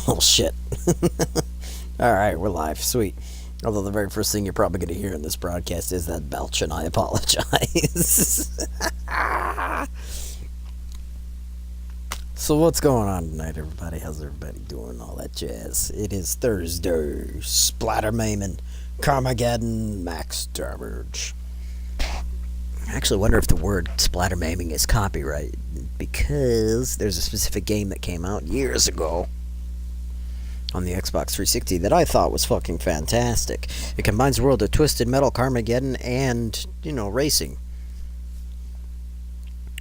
Oh shit. Alright, we're live. Sweet. Although the very first thing you're probably going to hear in this broadcast is that belch, and I apologize. So what's going on tonight, everybody? How's everybody doing? All that jazz. It is Thursday. Splattermaimin, Carmageddon, Max Damage. I actually wonder if the word splattermaiming is copyright, because there's a specific game that came out years ago on the Xbox 360 that I thought was fucking fantastic. It combines the world of Twisted Metal, Carmageddon, and, racing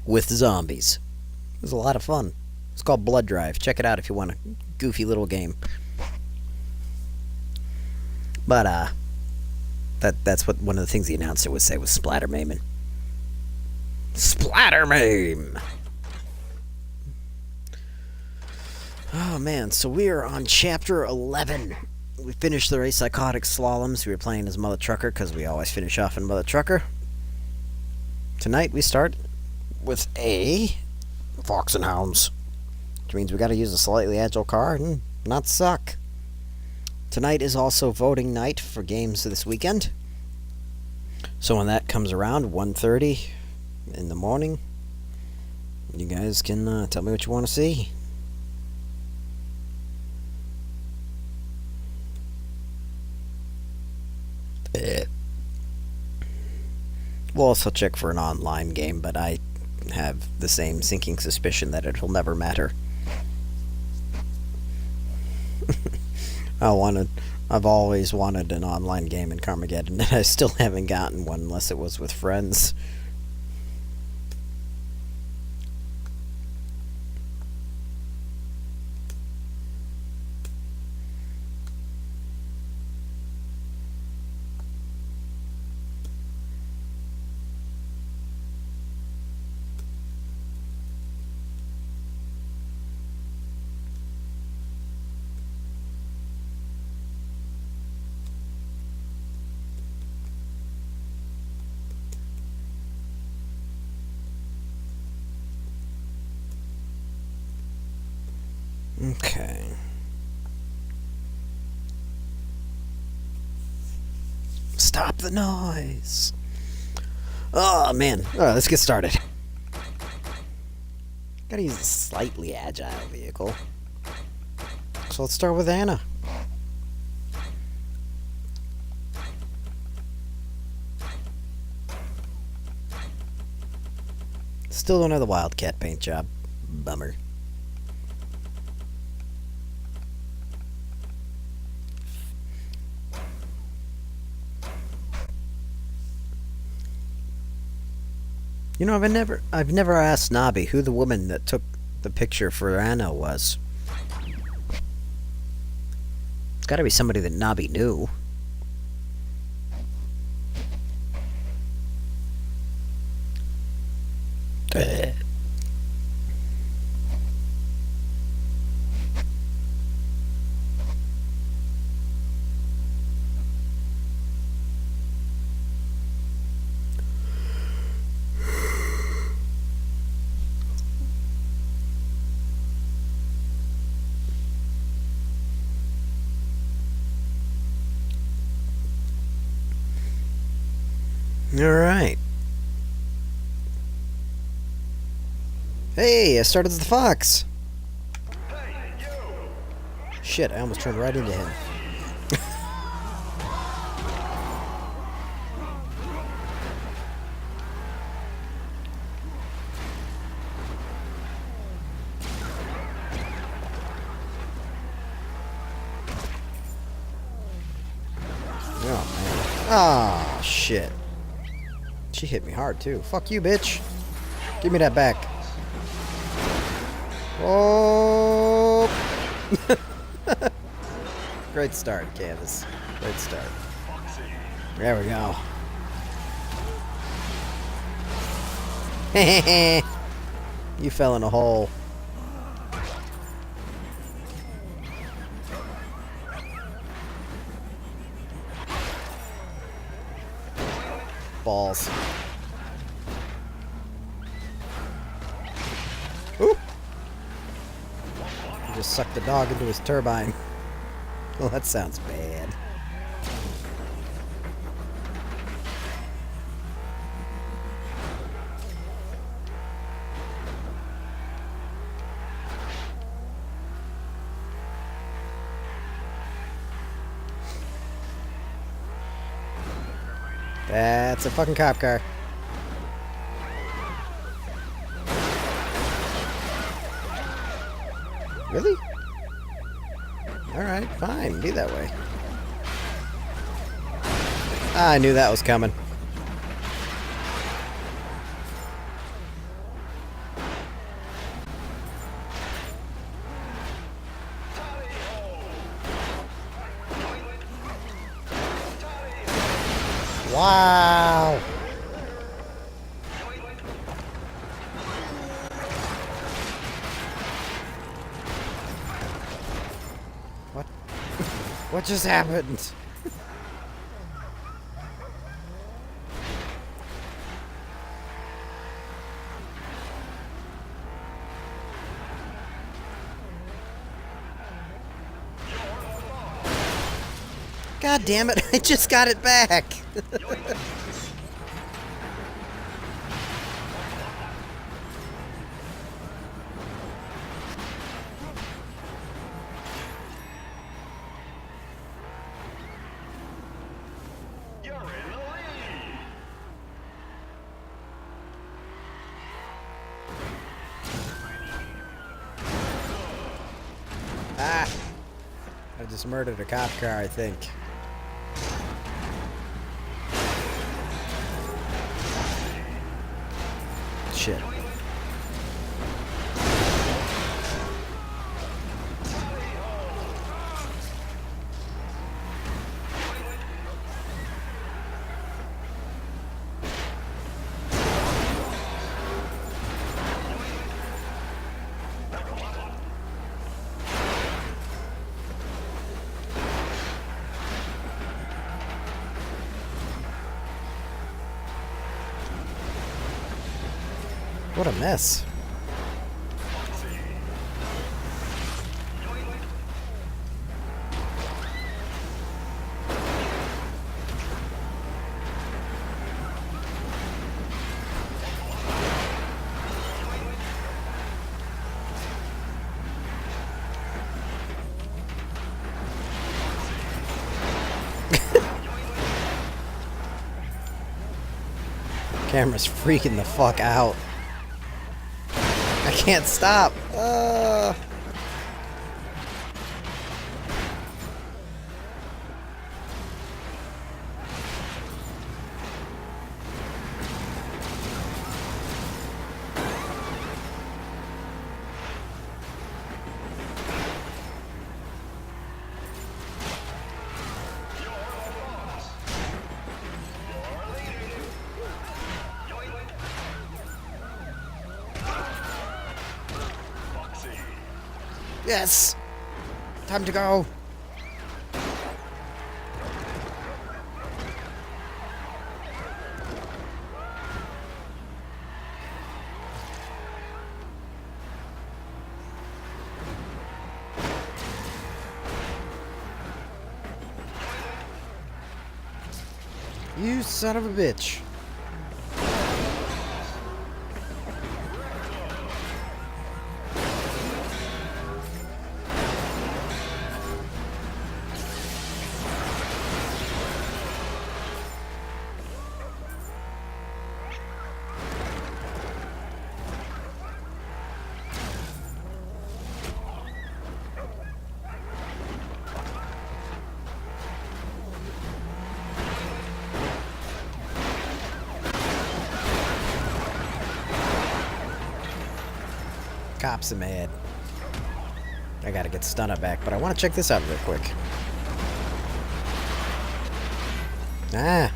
with zombies. It was a lot of fun. It's called Blood Drive. Check it out if you want a goofy little game. But, that's what one of the things the announcer would say was Splattermaimin. Splattermaim! Oh man, so we are on chapter 11. We finished the race Psychotic Slaloms. We were playing as Mother Trucker because we always finish off in Mother Trucker. Tonight we start with a Fox and Hounds, which means we gotta use a slightly agile car and not suck. Tonight is also voting night for games this weekend. So when that comes around, 1:30 in the morning, you guys can tell me what you want to see. We'll also check for an online game, but I have the same sinking suspicion that it'll never matter. I've always wanted an online game in Carmageddon, and I still haven't gotten one unless it was with friends. Okay. Stop the noise. Oh, man. Alright, let's get started. Gotta use a slightly agile vehicle. So let's start with Anna. Still don't have the Wildcat paint job. Bummer. I've never asked Nobby who the woman that took the picture for Anna was. It's gotta be somebody that Nobby knew. Alright. Hey, I started as the fox. Shit, I almost turned right into him. Oh, man. Ah, shit. She hit me hard, too. Fuck you, bitch. Give me that back. Oh! Great start, Candace. Great start. There we go. You fell in a hole. Balls. Ooh! He just sucked the dog into his turbine. Well, that sounds bad. That's a fucking cop car. Really? Alright, fine. Be that way. I knew that was coming. Wow! What? What just happened? God damn it, I just got it back! Ah! I just murdered a cop car, I think. Shit. What a mess. Camera's freaking the fuck out. I can't stop. Yes! Time to go! You son of a bitch. Cops are mad. I gotta get Stunner back, but I want to check this out real quick. Ah.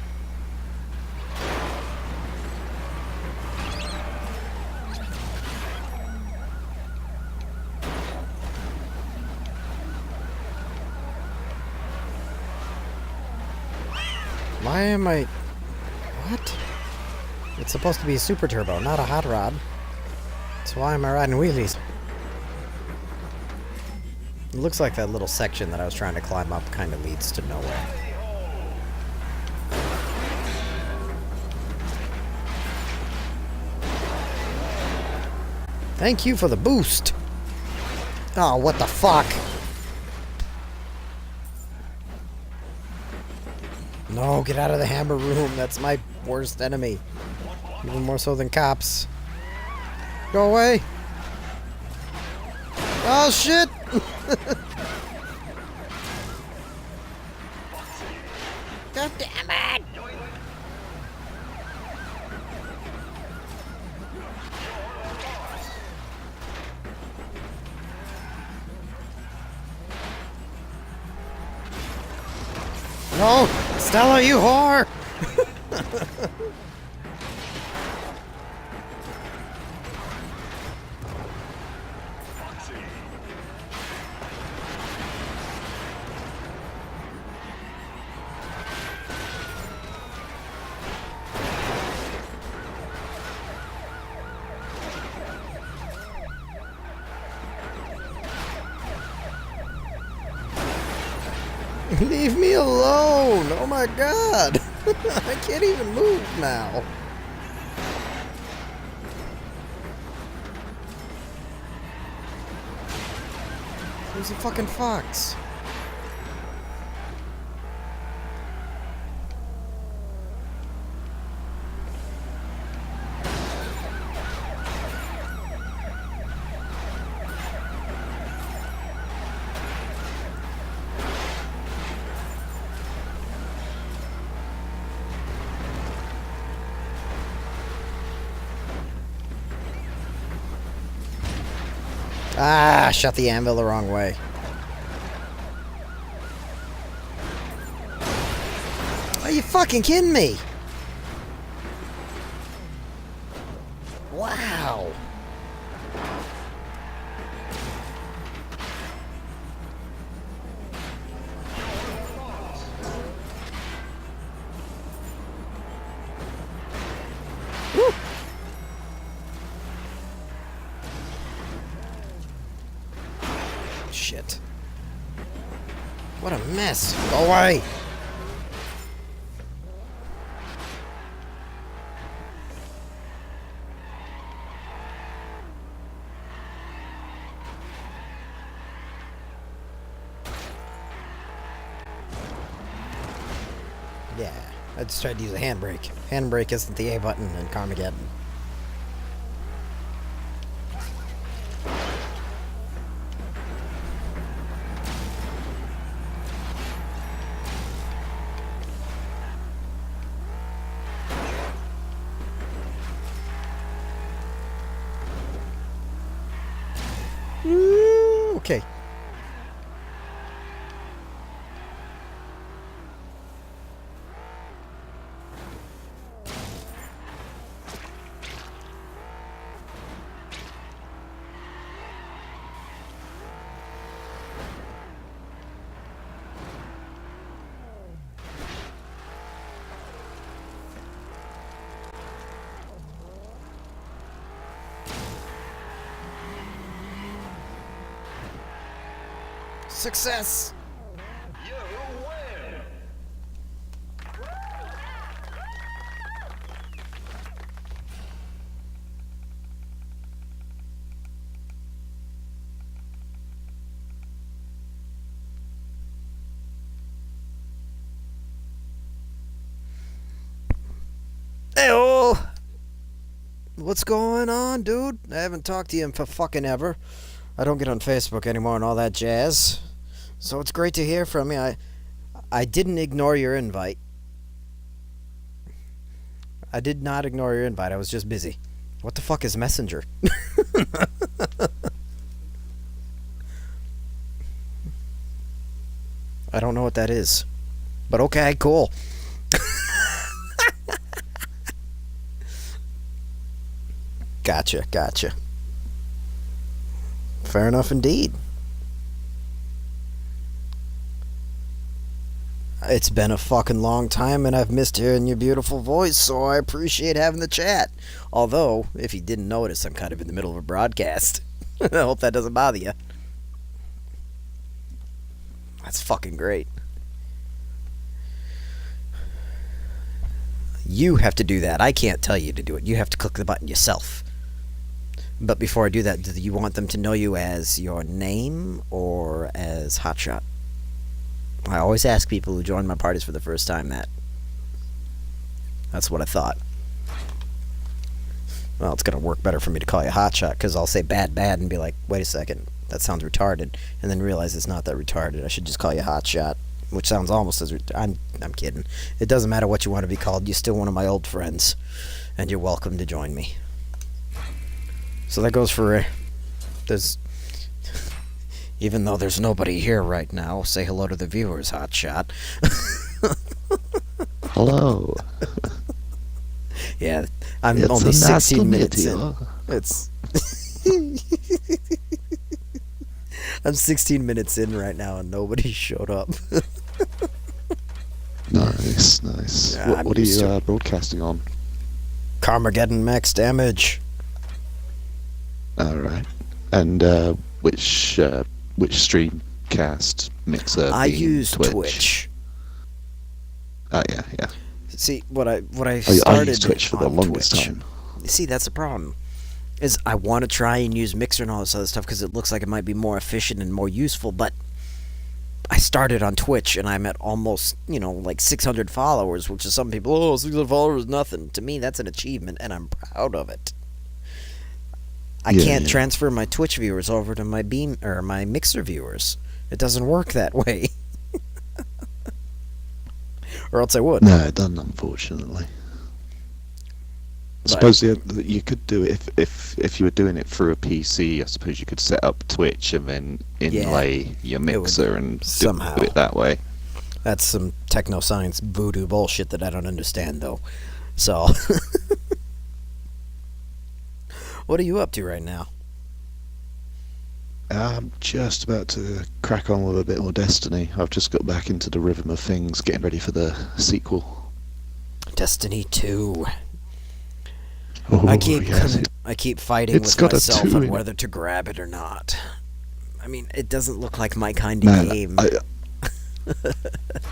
Why am I... What? It's supposed to be a super turbo, not a hot rod. So why am I riding wheelies? It looks like that little section that I was trying to climb up kind of leads to nowhere. Thank you for the boost. Oh, what the fuck? No, get out of the hammer room. That's my worst enemy. Even more so than cops. Go away. Oh, shit. God damn it. No, Stella, you whore! Leave me alone! Oh my god! I can't even move now. Where's the fucking fox? Ah, shot the anvil the wrong way. Are you fucking kidding me? Wow. Woo. Shit. What a mess. Go away. Yeah, I just tried to use a handbrake. Handbrake isn't the A button in Carmageddon. Okay. Success! You win! Hey-oh! What's going on, dude? I haven't talked to you for fucking ever. I don't get on Facebook anymore and all that jazz. So it's great to hear from you. I didn't ignore your invite. I did not ignore your invite. I was just busy. What the fuck is Messenger? I don't know what that is. But okay, cool. Gotcha, gotcha. Fair enough indeed. It's been a fucking long time and I've missed hearing your beautiful voice, so I appreciate having the chat. Although, if you didn't notice, I'm kind of in the middle of a broadcast. I hope that doesn't bother you. That's fucking great. You have to do that. I can't tell you to do it. You have to click the button yourself. But before I do that, do you want them to know you as your name or as Hotshot? I always ask people who join my parties for the first time that. That's what I thought. Well, it's going to work better for me to call you Hotshot, because I'll say bad and be like, wait a second, that sounds retarded, and then realize it's not that retarded. I should just call you Hotshot, which sounds almost as I'm kidding. It doesn't matter what you want to be called. You're still one of my old friends, and you're welcome to join me. So that goes for... There's... Even though there's nobody here right now, say hello to the viewers, Hotshot. Hello. Yeah, I'm It's only a nice 16 to meet minutes you. in. It's... I'm 16 minutes in right now and nobody showed up. Nice. Yeah, I'm What are used to you broadcasting on? Carmageddon Max Damage. Alright. And which streamcast mixer? I being use Twitch. Oh yeah. See, what I I started used Twitch for the on longest Twitch. time. See, that's the problem. Is I want to try and use Mixer and all this other stuff because it looks like it might be more efficient and more useful, but I started on Twitch and I'm at almost, like 600 followers, which is some people, 600 followers is nothing. To me, that's an achievement and I'm proud of it. I can't transfer my Twitch viewers over to my my Mixer viewers. It doesn't work that way. Or else I would. No, it doesn't, unfortunately. I suppose you could do it if you were doing it through a PC. I suppose you could set up Twitch and then inlay your mixer and somehow do it that way. That's some techno science voodoo bullshit that I don't understand, though. So, what are you up to right now? I'm just about to crack on with a bit more Destiny. I've just got back into the rhythm of things, getting ready for the sequel. Destiny 2. Oh, I keep yes, I keep fighting it's with got a myself 2 on in it. whether to grab it or not. I mean, it doesn't look like my kind of game.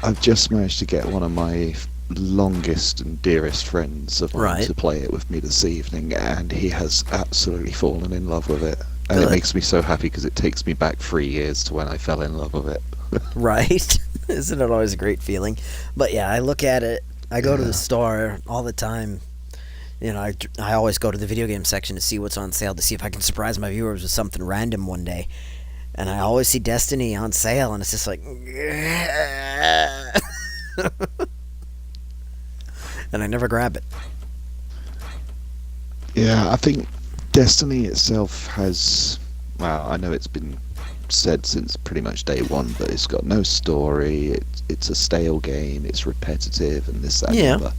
I've just managed to get one of my longest and dearest friends of mine Right. to play it with me this evening, and he has absolutely fallen in love with it. And Good. it makes me so happy because it takes me back 3 years to when I fell in love with it. Right? Isn't it always a great feeling? But yeah, I look at it. I go to the store all the time. I always go to the video game section to see what's on sale, to see if I can surprise my viewers with something random one day. And I always see Destiny on sale, and it's just like... and I never grab it. Yeah, I think Destiny itself has... Well, I know it's been said since pretty much day one, but it's got no story, it's a stale game, it's repetitive, and this, that, and the Yeah. other.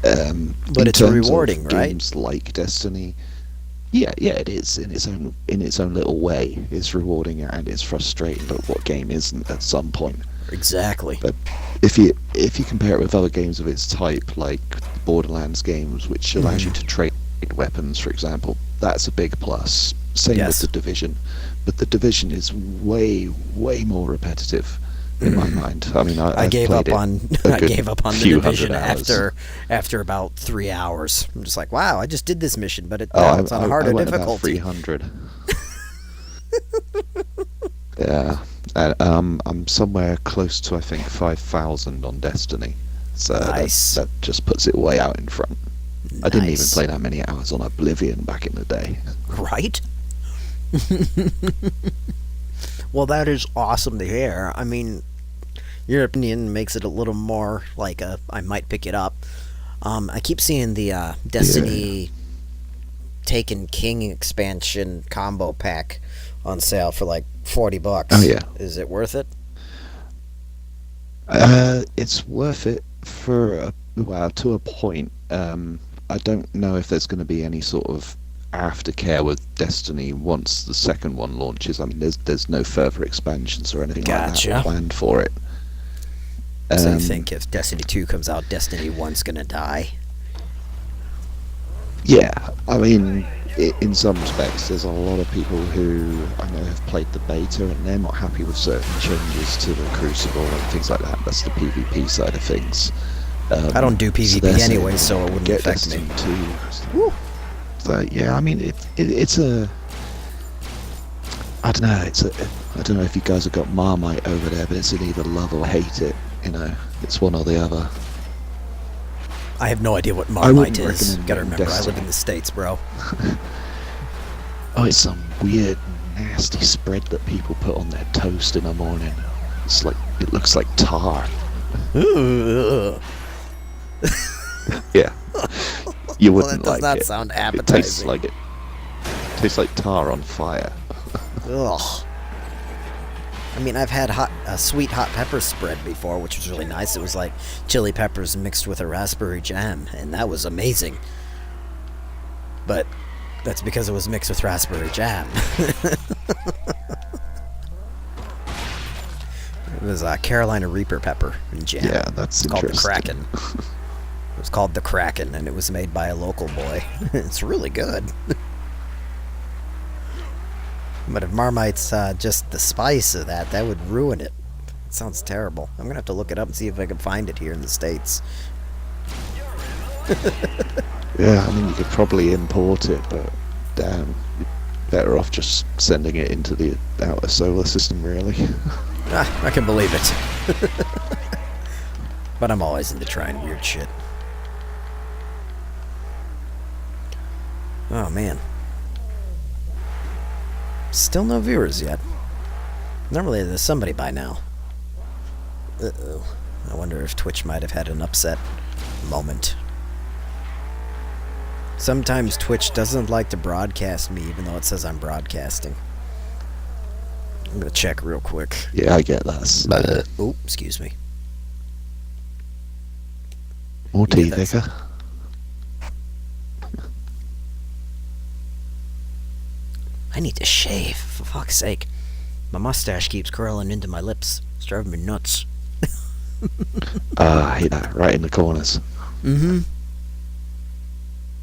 But In it's terms rewarding, of right? games like Destiny, yeah, it is in its own little way. It's rewarding and it's frustrating, but what game isn't at some point? Exactly. But if you compare it with other games of its type, like Borderlands games, which allows you to trade weapons, for example, that's a big plus. Same Yes. with the Division, but the Division is way more repetitive in my mind. I mean, I I've gave up played it on a I good gave up on the few division hundred hours. after about 3 hours. I'm just like, wow, I just did this mission, but it's on a I harder went about difficulty. 300. Yeah, and, I'm somewhere close to, I think, 5,000 on Destiny. So Nice. that just puts it way out in front. I didn't even Nice. play that many hours on Oblivion back in the day. Right? Well, that is awesome to hear. I mean, your opinion makes it a little more like I might pick it up. I keep seeing the Destiny Taken King expansion combo pack on sale for like $40. Oh, yeah. Is it worth it? It's worth it for to a point. I don't know if there's going to be any sort of aftercare with Destiny once the second one launches. I mean, there's no further expansions or anything like Gotcha. that planned for it. So you Um, think if Destiny 2 comes out, Destiny 1's gonna die? Yeah, I mean, in some respects, there's a lot of people who I know have played the beta and they're not happy with certain changes to the Crucible and things like that. That's the PvP side of things. I don't do so PvP they're saying, anyway, so it wouldn't get affect me. Destiny 2. So yeah, I mean, it's a. I don't know. I don't know if you guys have got Marmite over there, but it's an either love or hate it. You know, it's one or the other. I have no idea what I wouldn't Marmite is. recommend Gotta getting remember, I live Destiny. in the States, bro. Oh, it's some weird, nasty spread that people put on their toast in the morning. It's like it looks like tar. Ooh. Yeah, you Well, wouldn't that does like not it. sound It tastes appetizing. like it. Tastes like tar on fire. Ugh. I mean, I've had sweet hot pepper spread before, which was really nice. It was like chili peppers mixed with a raspberry jam, and that was amazing. But that's because it was mixed with raspberry jam. It was Carolina Reaper pepper and jam. Yeah, that's It's called the interesting. Kraken. It was called the Kraken, and it was made by a local boy. It's really good. But if Marmite's just the spice of that, that would ruin it. It sounds terrible. I'm gonna have to look it up and see if I can find it here in the States. Yeah, I mean you could probably import it, but damn, you're better off just sending it into the outer solar system, really. I can believe it. But I'm always into trying weird shit. Oh, man. Still no viewers yet. Normally there's somebody by now. Uh-oh. I wonder if Twitch might have had an upset moment. Sometimes Twitch doesn't like to broadcast me even though it says I'm broadcasting. I'm gonna check real quick. Yeah, I get that. Oh, excuse me. More tea, Yeah, that's- Vicar. I need to shave, for fuck's sake. My mustache keeps curling into my lips. It's driving me nuts. Ah, I hate that. Right in the corners. Mm-hmm.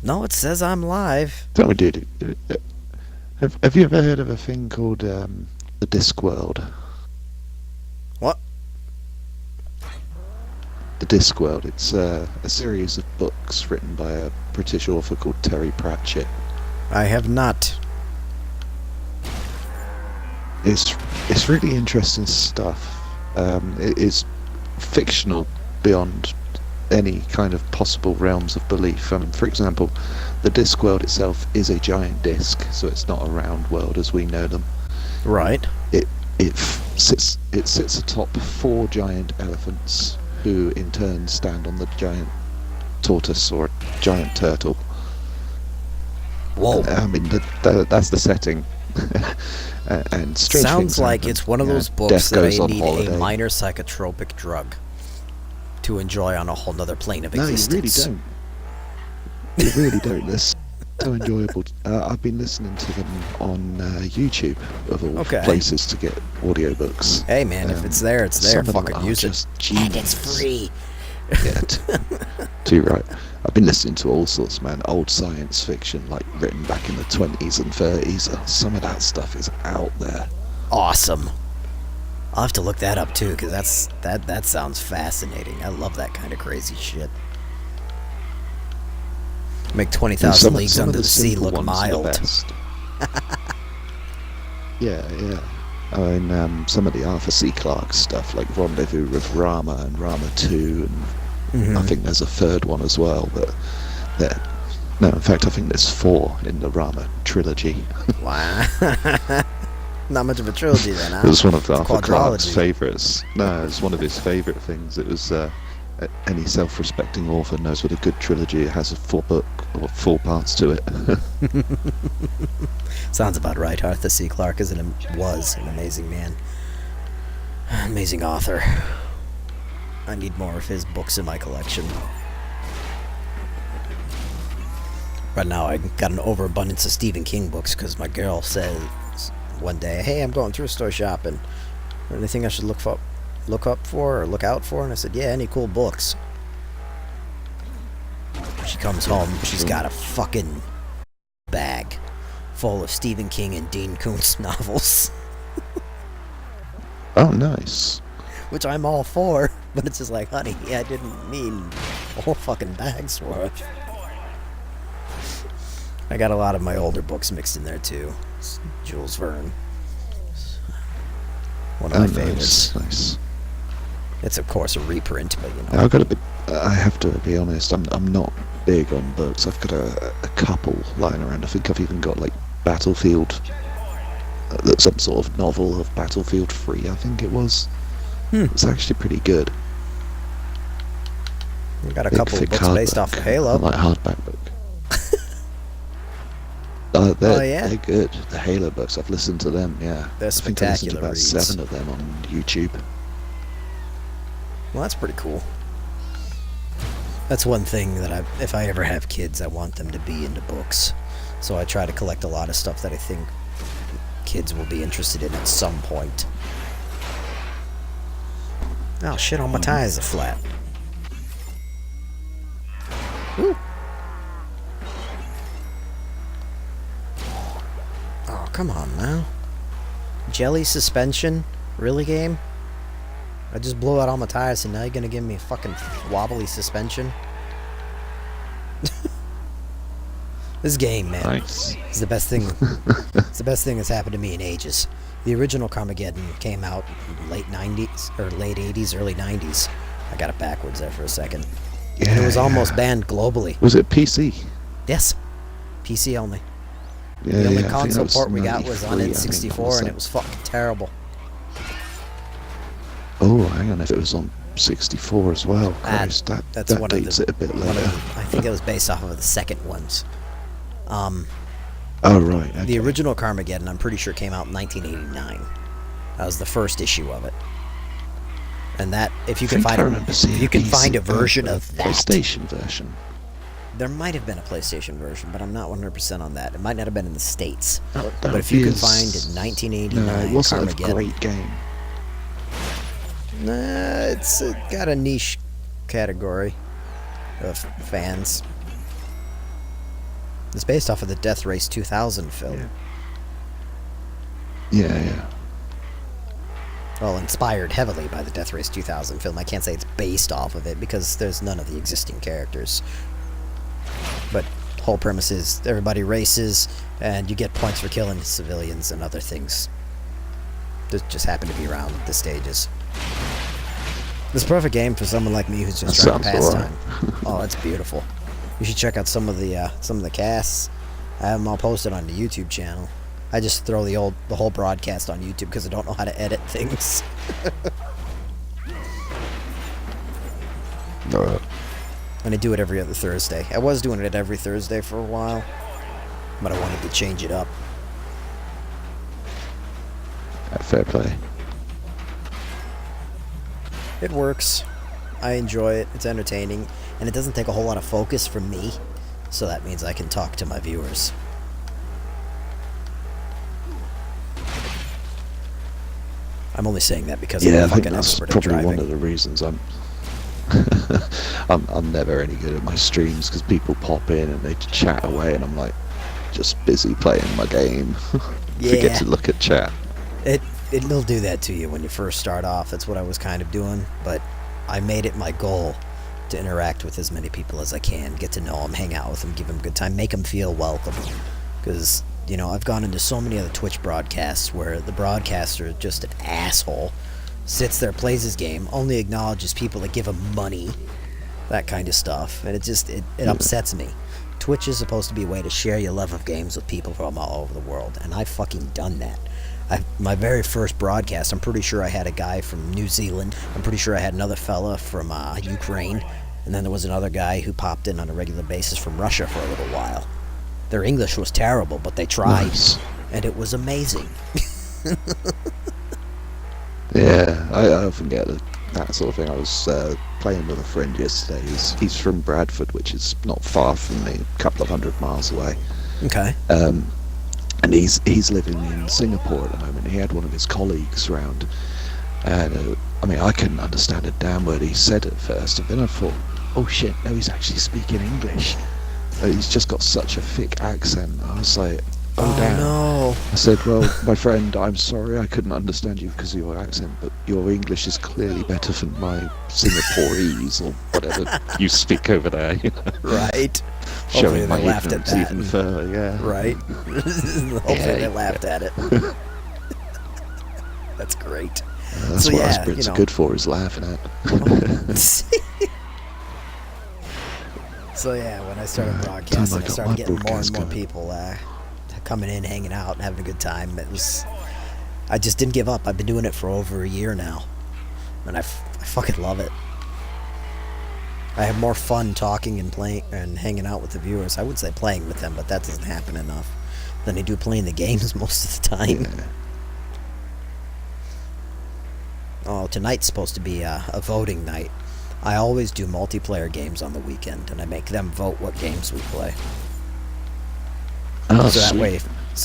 No, it says I'm live. Tell me, dude. Have you ever heard of a thing called the Discworld? What? The Discworld. It's a series of books written by a British author called Terry Pratchett. I have not. It's really interesting stuff. It's fictional beyond any kind of possible realms of belief. For example, the Discworld itself is a giant disc, so it's not a round world as we know them. Right. It sits atop 4 giant elephants, who in turn stand on the giant tortoise or giant turtle. Whoa. I mean, that's the setting. And strange Sounds things like happen. it's one of You know, those books Death that I goes on need holiday. a minor psychotropic drug to enjoy on a whole nother plane of No, you really existence. don't. You really don't. They're so enjoyable. I've been listening to them on YouTube, of all Okay. places, to get audiobooks. Hey man, if it's there, it's there. Some of them Fucking are use it. just And it's genius. free. Yeah, too right. I've been listening to all sorts, man. Old science fiction, like written back in the 20s and 30s. Some of that stuff is out there. Awesome. I'll have to look that up too, because that sounds fascinating. I love that kind of crazy shit. Make 20,000 Leagues some of Under the Sea simple look ones are the mild. best. Yeah. I mean, some of the Arthur C. Clarke stuff, like Rendezvous with Rama and Rama 2, and I think there's a third one as well, but no, in fact, I think there's 4 in the Rama trilogy. Wow. Not much of a trilogy then, huh? It was one of It's Arthur Clarke's quadrology. favourites. No, it's one of his favourite things. It was any self-respecting author knows what a good trilogy it has 4 4 parts to it. Sounds about right. Arthur C. Clarke was an amazing man. Amazing author. I need more of his books in my collection. Right now I got an overabundance of Stephen King books because my girl said one day, hey, I'm going thrift store shopping. Anything I should look for? look up for or look out for? And I said, yeah, any cool books. She comes home, she's got a fucking bag full of Stephen King and Dean Koontz novels. Oh, nice. Which I'm all for, but it's just like, honey, I didn't mean a whole fucking bag's worth. I got a lot of my older books mixed in there too. It's Jules Verne. One of my favorites. Nice. It's of course a reprint, but you know. I've got a bit. I have to be honest. I'm not big on books. I've got a couple lying around. I think I've even got like Battlefield. Some sort of novel of Battlefield 3. I think it was. It's actually pretty good. We've got a couple of books based off of Halo. Like hardback book. They're good. The Halo books. I've listened to them. Yeah, They're I think I listened to spectacular about reads. 7 of them on YouTube. Well, that's pretty cool. That's one thing that if I ever have kids, I want them to be into books. So I try to collect a lot of stuff that I think kids will be interested in at some point. Oh shit, all my tires are flat. Ooh. Oh, come on now. Jelly suspension? Really, game? I just blew out all my tires and now you're gonna give me a fucking wobbly suspension? This game, man, Nice. is the best thing. It's the best thing that's happened to me in ages. The original Carmageddon came out in late 90s, or late 80s, early 90s. I got it backwards there for a second. Yeah, And it was almost banned globally. Was it PC? Yes. PC only. Yeah, The only I think console that was port we got was on 93, I think, N64 and it was fucking terrible. Oh, hang on, if it was on 64 as well. Christ, That's that one of dates the, it a bit one later. of the, I think it was based off of the second ones. Oh, right. Okay. The original Carmageddon, I'm pretty sure, came out in 1989. That was the first issue of it. And that, if you can find a version of that, PlayStation version. there might have been a PlayStation version, but I'm not 100% on that. It might not have been in the States. That But would if you be can as- find it, 1989 No, it wasn't a Carmageddon. great game. Nah, it's got a niche category of fans. It's based off of the Death Race 2000 film. Yeah. Well, inspired heavily by the Death Race 2000 film. I can't say it's based off of it because there's none of the existing characters. But whole premise is everybody races and you get points for killing civilians and other things that just happen to be around the stages. This perfect game for someone like me who's just trying to pass Sounds time. Oh, it's beautiful. You should check out some of the casts. I have them all posted on the YouTube channel. I just throw the whole broadcast on YouTube because I don't know how to edit things. And I do it every other Thursday. I was doing it every Thursday for a while, but I wanted to change it up. Fair play. It works. I enjoy it. It's entertaining, and it doesn't take a whole lot of focus from me, so that means I can talk to my viewers. I'm only saying that because I'm a I think fucking that's expert at probably driving. one of the reasons I'm I'm never any good at my streams because people pop in and they chat away and I'm like just busy playing my game. Yeah. Forget to look at chat. It'll do that to you when you first start off. That's what I was kind of doing, but I made it my goal to interact with as many people as I can, get to know them, hang out with them, give them a good time, make them feel welcome. Because, you know, I've gone into so many other Twitch broadcasts where the broadcaster is just an asshole, sits there, plays his game, only acknowledges people that give him money, that kind of stuff, and it upsets me. Twitch is supposed to be a way to share your love of games with people from all over the world, and I've fucking done that. My very first broadcast, I'm pretty sure I had a guy from New Zealand. I'm pretty sure I had another fella from Ukraine. And then there was another guy who popped in on a regular basis from Russia for a little while. Their English was terrible, but they tried. Nice. And it was amazing. Yeah, I often get that sort of thing. I was playing with a friend yesterday. He's from Bradford, which is not far from me, a couple of 100 miles away. Okay. And he's living in Singapore at the moment. He had one of his colleagues round, And I mean, I couldn't understand a damn word he said at first, and then I thought, oh shit, no, he's actually speaking English. He's just got such a thick accent. I was like, oh damn. no. I said, well, my friend, I'm sorry I couldn't understand you because of your accent, but your English is clearly better than my Singaporese or whatever you speak over there. You know? Right. Hopefully Showing my they laughed at ignorance that. even further, yeah. Right. Hopefully they laughed at it. That's great. That's So, what yeah, us Brits you know. are good for, is laughing at. So yeah, when I started Time broadcasting, I I got started my getting more and broadcast more going. people coming in, hanging out, and having a good time. I just didn't give up. I've been doing it for over a year now, and I fucking love it. I have more fun talking and playing and hanging out with the viewers. I would say playing with them, but that doesn't happen enough. Than I do playing the games most of the time. Yeah. Oh, tonight's supposed to be a voting night. I always do multiplayer games on the weekend, and I make them vote what games we play. Oh, so sweet.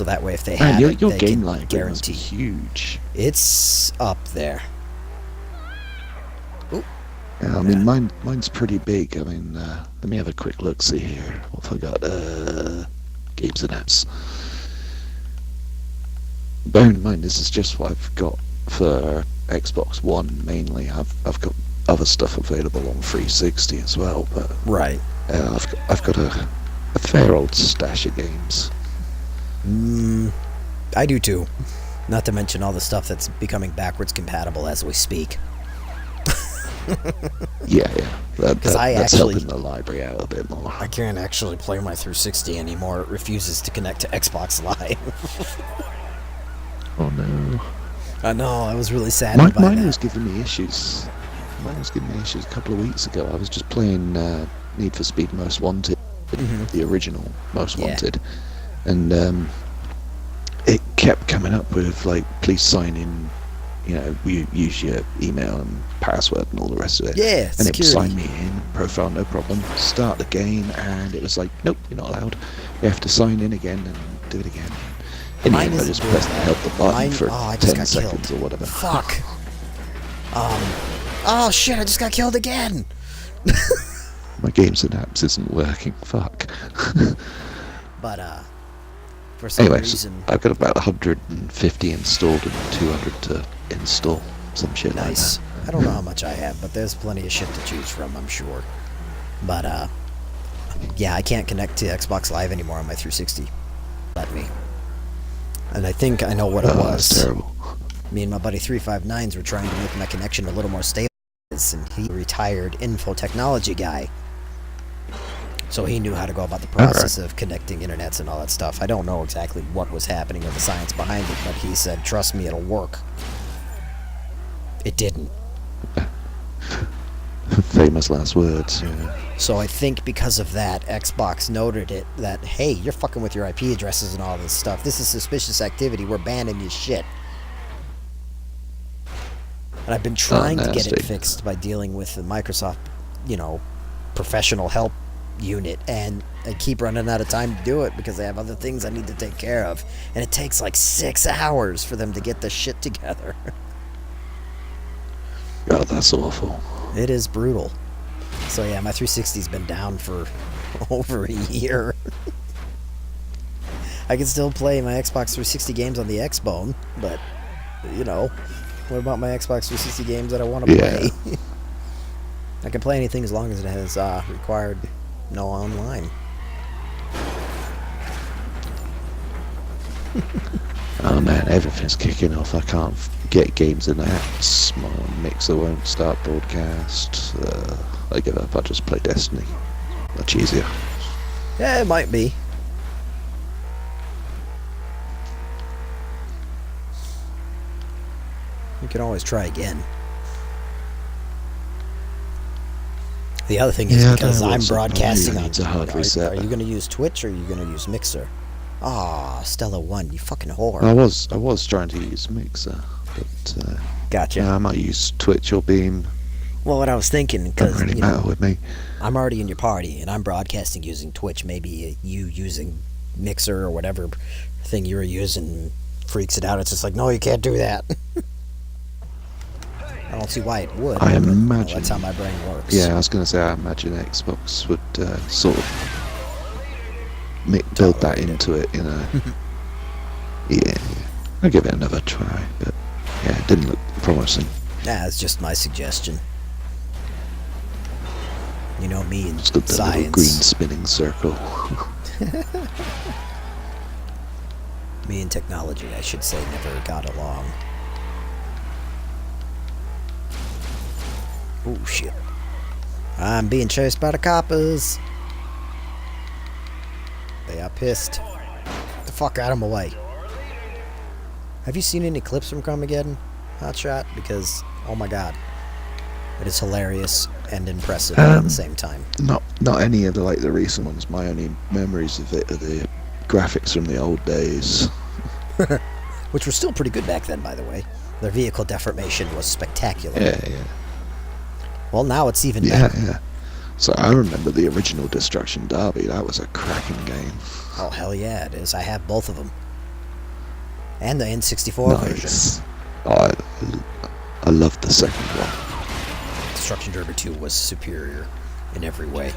that way, if they Man, have your it, your they game can library must be guarantee. huge. It's up there. Ooh. Yeah, I mean, mine's pretty big. I mean, let me have a quick look, see here. What have I got? Games and apps. Bearing in mind, this is just what I've got for Xbox One mainly. I've got other stuff available on 360 as well, but Right. I've got a fair old stash of games. I do too. Not to mention all the stuff that's becoming backwards compatible as we speak. Yeah, Because I that's actually- helping the library out a bit more. I can't actually play my 360 anymore. It refuses to connect to Xbox Live. Oh no. I know. I was really saddened by Mine that. was giving me issues. Mine was giving me issues a couple of weeks ago. I was just playing Need for Speed Most Wanted, the original Most Yeah. Wanted, and it kept coming up with like, please sign in. You know, you use your email and password and all the rest of it. Yeah, and it security. signed me in, profile, no problem. Start the game, and it was like, nope, you're not allowed. You have to sign in again and do it again. In the Mine end, I isn't just doing pressed the that. help the button Mine- for I just 10 got seconds killed. or whatever. Fuck. Oh shit! I just got killed again. My games and apps isn't working. Fuck. But for some Anyway, reason, I've got about 150 installed and 200 to install. Some shit nice. like I don't know how much I have, but there's plenty of shit to choose from, I'm sure. But yeah, I can't connect to Xbox Live anymore on my 360. Let me. And I think I know what that. it Oh, was. that's terrible. Me and my buddy 359s were trying to make my connection a little more stable, and he retired info technology guy. So he knew how to go about the process of connecting internets and all that stuff. I don't know exactly what was happening or the science behind it, but he said, trust me, it'll work. It didn't. Famous last words. Yeah. So I think because of that, Xbox noted it that, hey, you're fucking with your IP addresses and all this stuff. This is suspicious activity. We're banning your shit. And I've been trying to get it nasty. fixed by dealing with the Microsoft, professional help unit, and I keep running out of time to do it because I have other things I need to take care of. And it takes like 6 hours for them to get this shit together. God, that's awful. It is brutal. So yeah, my 360's been down for over a year. I can still play my Xbox 360 games on the Xbone, but, what about my Xbox 360 games that I want to Yeah. play? I can play anything as long as it has required no online. Oh man, everything's kicking off. I can't get games and apps. My mixer won't start broadcast. I give up. I just play Destiny. Much easier. Yeah, it might be. You can always try again. The other thing is, Yeah, I because don't know I'm what's up. broadcasting Maybe on... it's a hard reset. Are you going to use Twitch or are you going to use Mixer? Ah, Stella 1, you fucking whore. I was trying to use Mixer, but Gotcha. yeah, I might use Twitch or Beam. Well, what I was thinking, Doesn't because really matter with me. I'm already in your party, and I'm broadcasting using Twitch. Maybe you using Mixer or whatever thing you were using freaks it out. It's just like, no, you can't do that. I don't see why it would. I but, imagine. that's how my brain works. Yeah, I was going to say, I imagine Xbox would sort of build that Tolerate it. into it, you know. Yeah, I'll give it another try, but yeah, it didn't look promising. Nah, it's just my suggestion. You know me and It's got that little green science. spinning circle. Me and technology, I should say, never got along. Oh shit. I'm being chased by the coppers. They are pissed. Get the fuck out of my way. Have you seen any clips from Carmageddon, Hotshot? Because, oh my god. It is hilarious and impressive at the same time. Not any of the recent ones. My only memories of it are the graphics from the old days. Which were still pretty good back then, by the way. Their vehicle deformation was spectacular. Yeah. Well, now it's even Yeah, better. yeah. So I remember the original Destruction Derby. That was a cracking game. Oh, hell yeah, it is. I have both of them. And the N64 version. Nice. Oh, I loved the second one. Destruction Derby 2 was superior in every way.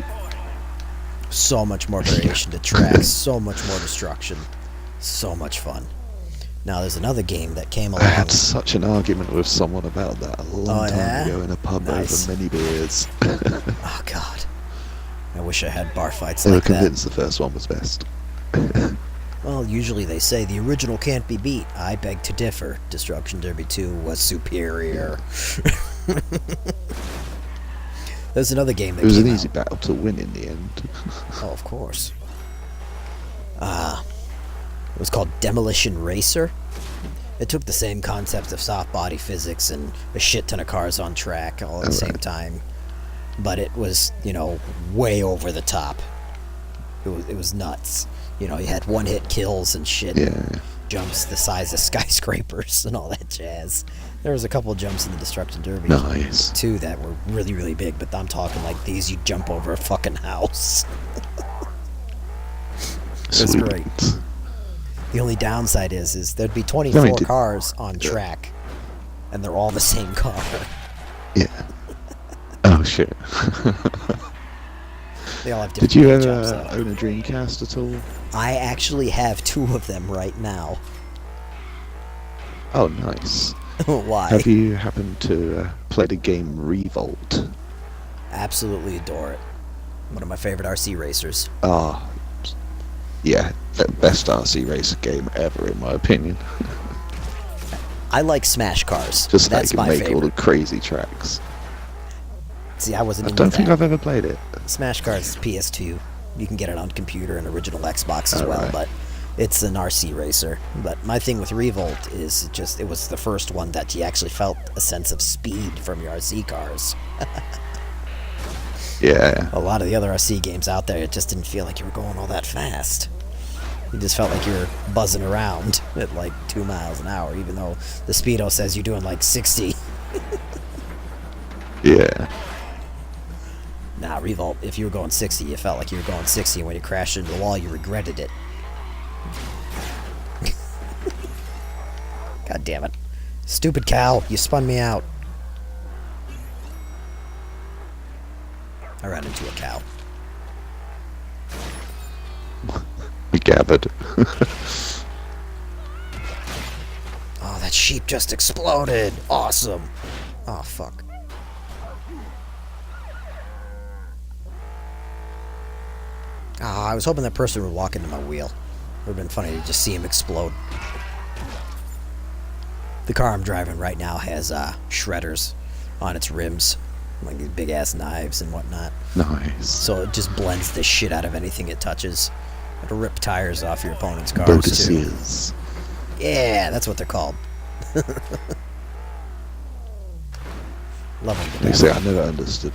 So much more variation to tracks, so much more destruction, so much fun. Now there's another game that came I along. had such an argument with someone about that a long time ago in a pub Nice. over many beers. Oh god, I wish I had bar fights They were like that. convinced the first one was best. Well, usually they say the original can't be beat. I beg to differ. Destruction Derby 2 was superior. There's another game that It was came an easy out. battle to win in the end. Oh, of course. It was called Demolition Racer. It took the same concepts of soft body physics and a shit ton of cars on track all at the same time. But it was, way over the top. It was nuts. You had one-hit kills and shit. Yeah. Jumps the size of skyscrapers and all that jazz. There was a couple of jumps in the Destruction Derby Nice. 2 that were really, really big, but I'm talking like these, you jump over a fucking house. It's Sweet. great. The only downside is there'd be 24 cars on track, and they're all the same car. Yeah. Oh shit. They all have different Did you paint ever jobs, though. own a Dreamcast at all? I actually have 2 of them right now. Oh, nice. Why? Have you happened to play the game Revolt? Absolutely adore it. One of my favorite RC racers. Ah, yeah, the best RC racer game ever, in my opinion. I like Smash Cars. Just That's they can my make favorite. all the crazy tracks. See, I wasn't I into don't think that. I've ever played it. Smash Cars is PS2. You can get it on computer and original Xbox as well, Alright. but it's an RC racer. But my thing with Revolt is it was the first one that you actually felt a sense of speed from your RC cars. Yeah. A lot of the other RC games out there, it just didn't feel like you were going all that fast. You just felt like you were buzzing around at like 2 miles an hour, even though the speedo says you're doing like 60. Yeah. Nah, Revolt, if you were going 60, you felt like you were going 60, and when you crashed into the wall, you regretted it. God damn it. Stupid cow, you spun me out. I ran into a cow. We gathered. Oh, that sheep just exploded. Awesome. Oh, fuck. Oh, I was hoping that person would walk into my wheel. It would have been funny to just see him explode. The car I'm driving right now has shredders on its rims. Like these big ass knives and whatnot. Nice. So it just blends the shit out of anything it touches. It'll rip tires off your opponent's cars too. Bodicias. Yeah, that's what they're called. Love them to They death. say I never understood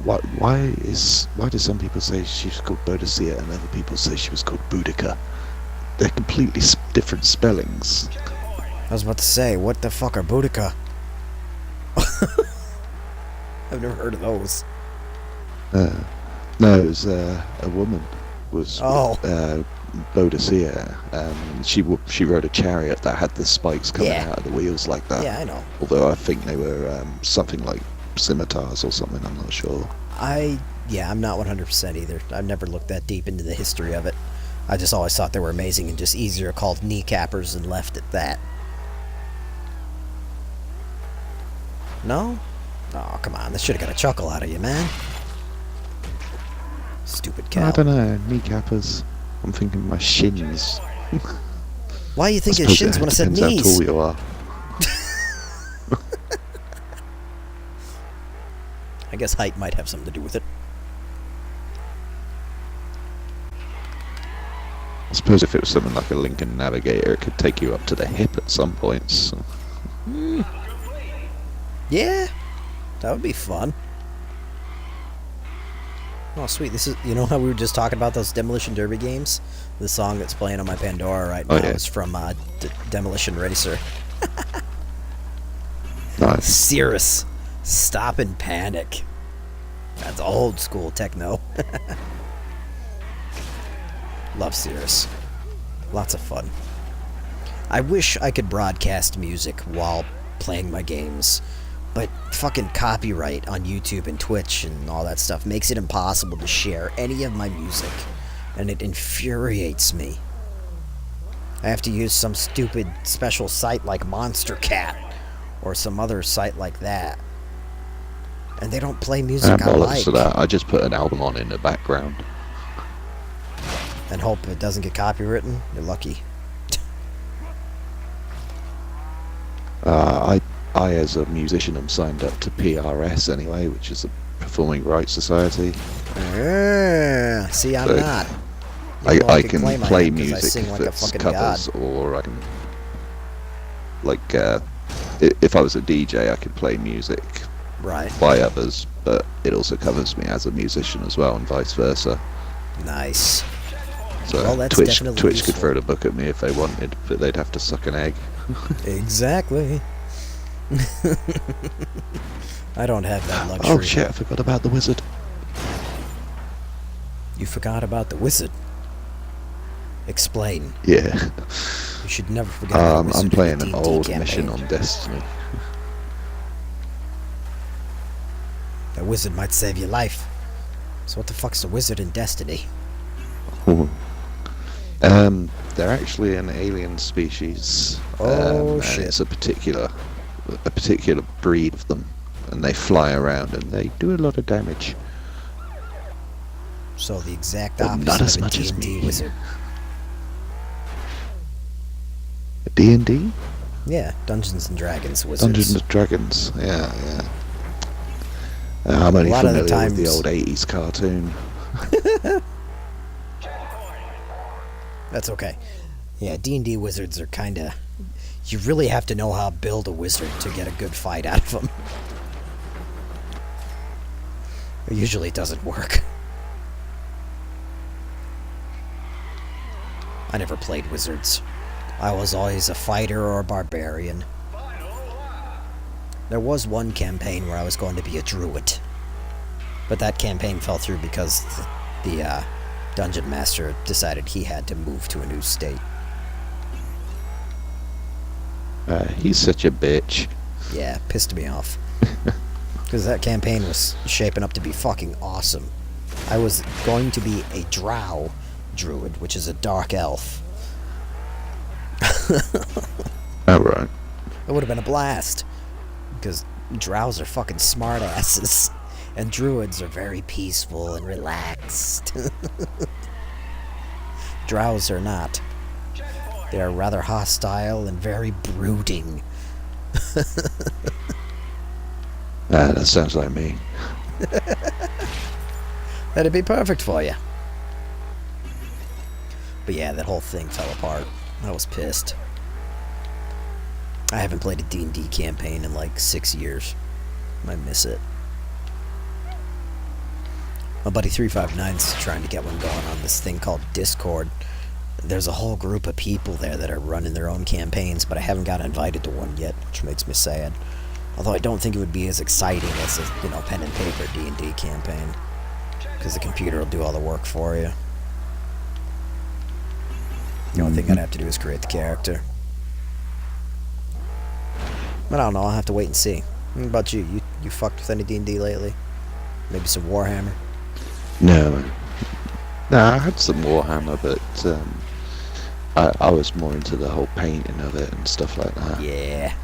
why do some people say she's called Bodicea and other people say she was called Boudica? They're completely different spellings. I was about to say, what the fuck are Boudica? I've never heard of those. No, it was a woman. was Oh. Boadicea. She rode a chariot that had the spikes coming Yeah. out of the wheels like that. Yeah, I know. Although I think they were something like scimitars or something. I'm not sure. I'm not 100% either. I've never looked that deep into the history of it. I just always thought they were amazing and just easier called kneecappers and left at that. No? Oh, come on. This should have got a chuckle out of you, man. Stupid cow. I don't know. Kneecappers. I'm thinking my shins. Why you think I his suppose shins it when I said depends knees? how tall you are. I guess height might have something to do with it. I suppose if it was something like a Lincoln Navigator, it could take you up to the hip at some points. Yeah, that would be fun. Oh, sweet. This is, you know how we were just talking about those Demolition Derby games? The song that's playing on my Pandora right now is from Demolition Racer. Nice. Cirrus, Stop and Panic. That's old school techno. Love Cirrus. Lots of fun. I wish I could broadcast music while playing my games, but fucking copyright on YouTube and Twitch and all that stuff makes it impossible to share any of my music, and it infuriates me. I have to use some stupid special site like Monster Cat or some other site like that, and they don't play music I like. To that. I just put an album on in the background. And hope it doesn't get copywritten. You're lucky. I as a musician am signed up to PRS anyway, which is the Performing Rights Society. See, I'm So not. I can claim I play am 'cause I music sing like a that's fucking covers, god. or I can, like, if I was a DJ, I could play music Right. by others, but it also covers me as a musician as well, and vice versa. Nice. So Well, that's Twitch definitely could useful. throw the book at me if they wanted, but they'd have to suck an egg. Exactly. I don't have that luxury. Oh shit, I forgot about the wizard. You forgot about the wizard. Explain. Yeah. You should never forget about the wizard. I'm playing in an the D&D old campaign. mission on Destiny. The wizard might save your life. So what the fuck's the wizard in Destiny? They're actually an alien species. Oh, and shit. It's a particular breed of them, and they fly around and they do a lot of damage. So the exact But opposite not as of a much as D&D me. wizard. D&D? Yeah, Dungeons and Dragons wizards. Dungeons and Dragons. Yeah, yeah. I'm only A lot of the familiar with the times- old 80s cartoon. That's okay. Yeah, D&D wizards are kind of... You really have to know how to build a wizard to get a good fight out of them. Usually it doesn't work. I never played wizards. I was always a fighter or a barbarian. There was one campaign where I was going to be a druid. But that campaign fell through because the dungeon master decided he had to move to a new state. He's such a bitch. Yeah, pissed me off. Because that campaign was shaping up to be fucking awesome. I was going to be a drow druid, which is a dark elf. Oh, right. It would have been a blast. Because drows are fucking smartasses. And druids are very peaceful and relaxed. Drows are not. They are rather hostile and very brooding. That sounds like me. That'd be perfect for you. But yeah, that whole thing fell apart. I was pissed. I haven't played a D&D campaign in like 6 years. I miss it. My buddy 359's trying to get one going on this thing called Discord. There's a whole group of people there that are running their own campaigns, but I haven't got invited to one yet, which makes me sad. Although I don't think it would be as exciting as a, pen and paper D&D campaign. Because the computer will do all the work for you. The only thing I'd have to do is create the character. But I don't know, I'll have to wait and see. What about you? You fucked with any D&D lately? Maybe some Warhammer? No. No, I had some Warhammer, but I was more into the whole painting of it and stuff like that. Yeah.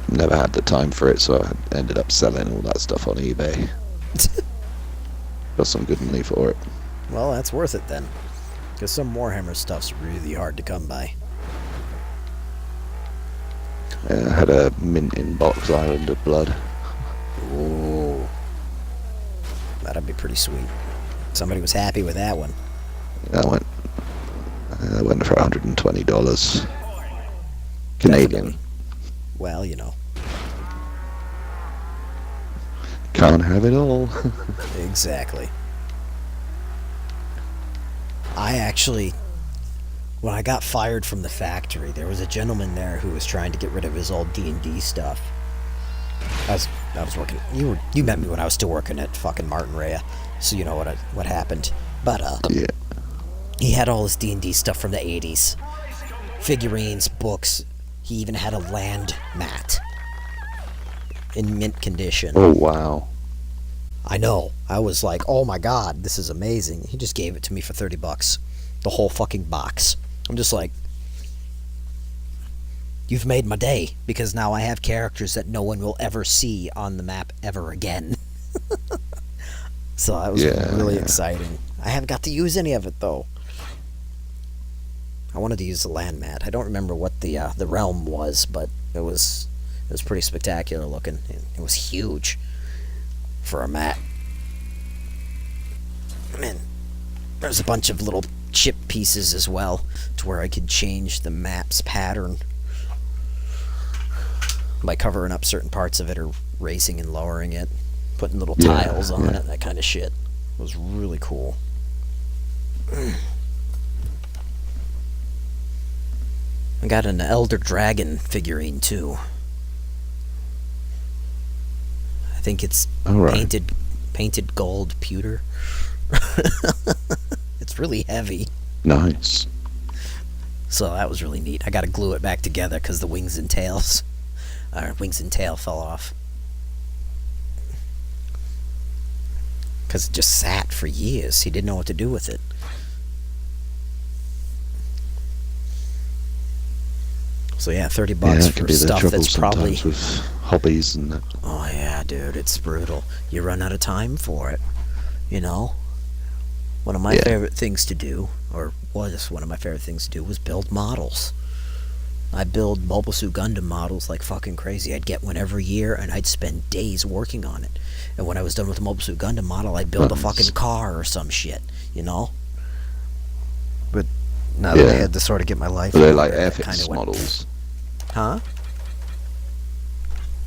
Never had the time for it, so I ended up selling all that stuff on eBay. Got some good money for it. Well, that's worth it then. Because some Warhammer stuff's really hard to come by. I had a mint in box Island of Blood. Ooh. That'd be pretty sweet. Somebody was happy with that one. That went for $120 Canadian. Definitely. Well, you know. Can't have it all. Exactly. I actually, when I got fired from the factory, there was a gentleman there who was trying to get rid of his old D&D stuff. I was working. You met me when I was still working at fucking Martin Rea, so you know what happened. But Yeah. he had all his D&D stuff from the 80s, figurines, books. He even had a land mat in mint condition. Oh wow. I know. I was like, oh my god, this is amazing. He just gave it to me for $30. The whole fucking box. I'm just like, you've made my day, because now I have characters that no one will ever see on the map ever again. So that was really exciting. I haven't got to use any of it though. I wanted to use the land mat. I don't remember what the realm was, but it was pretty spectacular looking. It was huge for a mat. And there's a bunch of little chip pieces as well, to where I could change the map's pattern by covering up certain parts of it or raising and lowering it, putting little tiles on it, that kind of shit. It was really cool. I got an Elder Dragon figurine too. I think it's painted gold pewter. It's really heavy. Nice. So that was really neat. I got to glue it back together because the wings and tail fell off. Because it just sat for years. He didn't know what to do with it. So yeah, $30 for stuff that's probably with hobbies and that. Oh yeah, dude, it's brutal. You run out of time for it. You know? One of my favorite things to do, or was one of my favorite things to do, was build models. I build Mobile Suit Gundam models like fucking crazy. I'd get one every year, and I'd spend days working on it. And when I was done with the Mobile Suit Gundam model, I'd build a fucking car or some shit, you know? But now that I had to sort of get my life... Were they like Airfix models? Huh?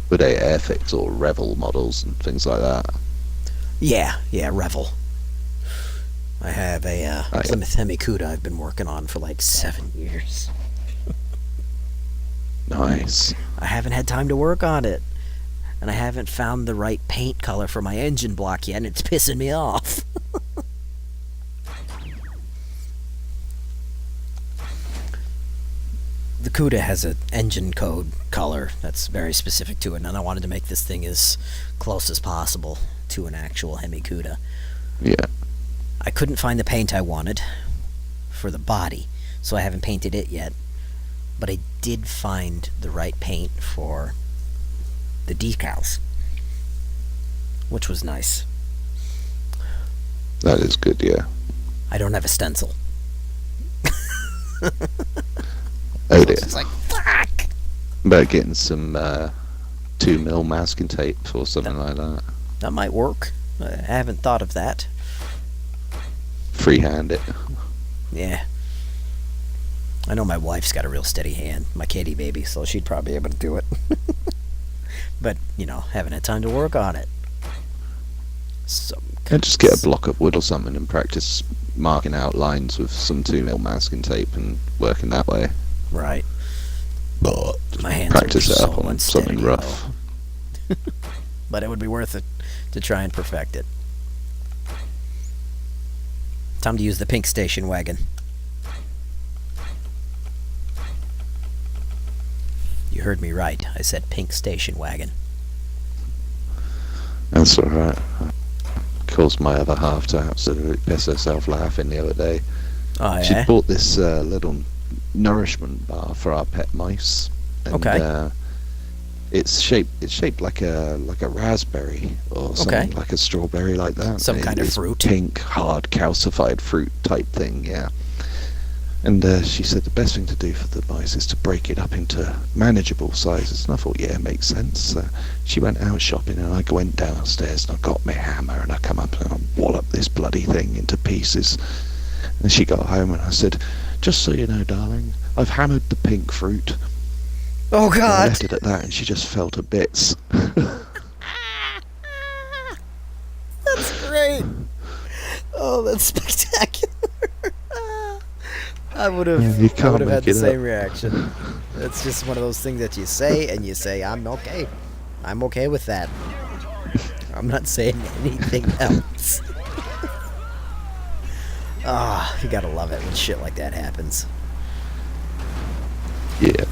Were they Airfix or Revel models and things like that? Yeah, Revel. I have a Plymouth Hemicuda I've been working on for like 7 years. Nice. I haven't had time to work on it. And I haven't found the right paint color for my engine block yet, and it's pissing me off. The Cuda has an engine code color that's very specific to it, and I wanted to make this thing as close as possible to an actual Hemicuda. Yeah. I couldn't find the paint I wanted for the body, so I haven't painted it yet. But I did find the right paint for the decals, which was nice. That is good, yeah. I don't have a stencil. Oh dear. It's like, fuck! About getting some 2mm masking tape or something like that. That might work. I haven't thought of that. Freehand it. Yeah. I know my wife's got a real steady hand, my kitty baby, so she'd probably be able to do it. But, you know, haven't had time to work on it. And just get a block of wood or something and practice marking out lines with some 2mm masking tape and working that way. Right. But my hands practice are it so up on unsteady, something rough. But it would be worth it to try and perfect it. Time to use the pink station wagon. You heard me right. I said pink station wagon. That's alright. Caused my other half to absolutely piss herself laughing the other day. Oh, She yeah? bought this little nourishment bar for our pet mice. And, Okay. it's shaped like a raspberry or something, Okay. like a strawberry, like that. Some kind of It's fruit. pink, hard, calcified fruit type thing, yeah. And she said the best thing to do for the mice is to break it up into manageable sizes. And I thought, yeah, makes sense. She went out shopping, and I went downstairs and I got my hammer and I come up and I wallop this bloody thing into pieces. And she got home and I said, just so you know, darling, I've hammered the pink fruit. Oh, And I God! left it at that, and she just fell to bits. That's great! Oh, that's spectacular! I would Yeah, you have can't had make the it same up. reaction. It's just one of those things that you say, and you say, I'm okay. I'm okay with that. I'm not saying anything else. Ah, you gotta love it when shit like that happens. Yeah.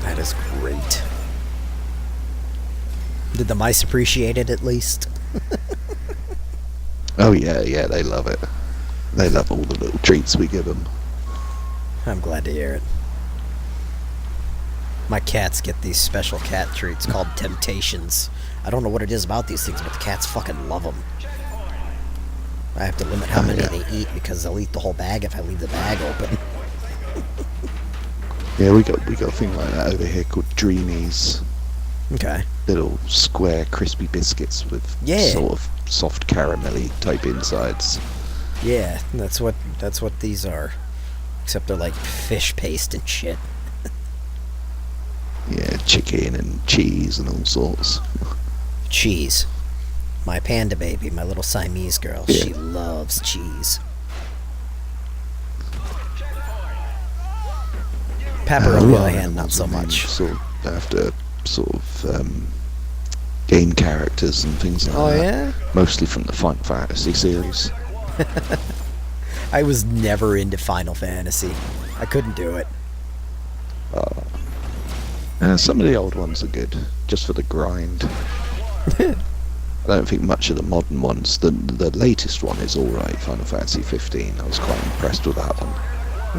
That is great. Did the mice appreciate it at least? Oh, yeah, they love it. They love all the little treats we give them. I'm glad to hear it. My cats get these special cat treats called Temptations. I don't know what it is about these things, but the cats fucking love them. I have to limit how many they eat because they'll eat the whole bag if I leave the bag open. Yeah, we got a thing like that over here called Dreamies. Okay. Little square, crispy biscuits with Yeah. sort of soft caramelly type insides. Yeah, that's what these are. Except they're like fish paste and shit. Yeah, chicken and cheese and all sorts. Cheese. My panda baby, my little Siamese girl, Yeah. she loves cheese. Pepper, on the other hand, not so much. Sort of after sort of game characters and things like Oh, that. yeah? Mostly from the Final Fantasy series. I was never into Final Fantasy. I couldn't do it. Some of the old ones are good, just for the grind. I don't think much of the modern ones. The latest one is alright, Final Fantasy 15. I was quite impressed with that one.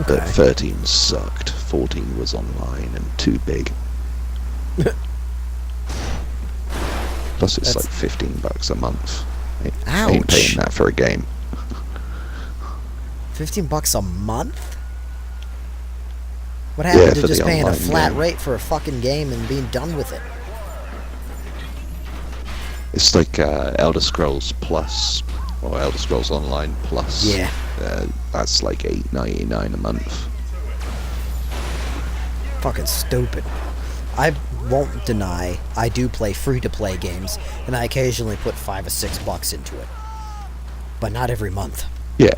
But Okay. 13 sucked. 14 was online and too big. Plus it's That's- like $15 a month. Ain't Ouch. paying that for a game. $15 a month? What happened to for just the paying a online flat game. rate for a fucking game and being done with it? It's like Elder Scrolls Plus, or Elder Scrolls Online Plus. Yeah. That's like $8.99 a month. Fucking stupid. I won't deny I do play free-to-play games, and I occasionally put $5 or $6 into it. But not every month. Yeah,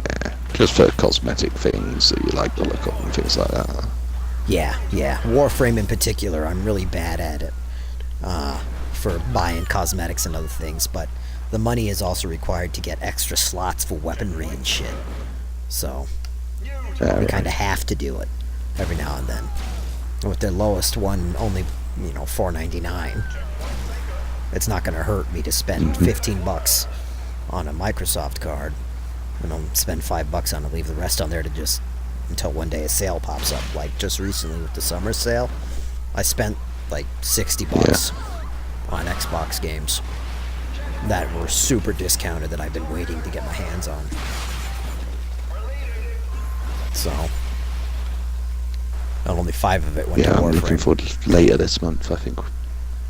just for cosmetic things that you like the look of and things like that. Yeah. Warframe in particular, I'm really bad at it. For buying cosmetics and other things, but the money is also required to get extra slots for weaponry and shit. So, we kind of have to do it every now and then. And with their lowest one, only, $4.99. It's not going to hurt me to spend $15 on a Microsoft card, and I'll spend $5 on it, leave the rest on there to just until one day a sale pops up. Like just recently with the summer sale, I spent like $60 on Xbox games that were super discounted that I've been waiting to get my hands on. So, and only 5 of it went to Yeah, I'm looking Warframe. forward to later this month. I think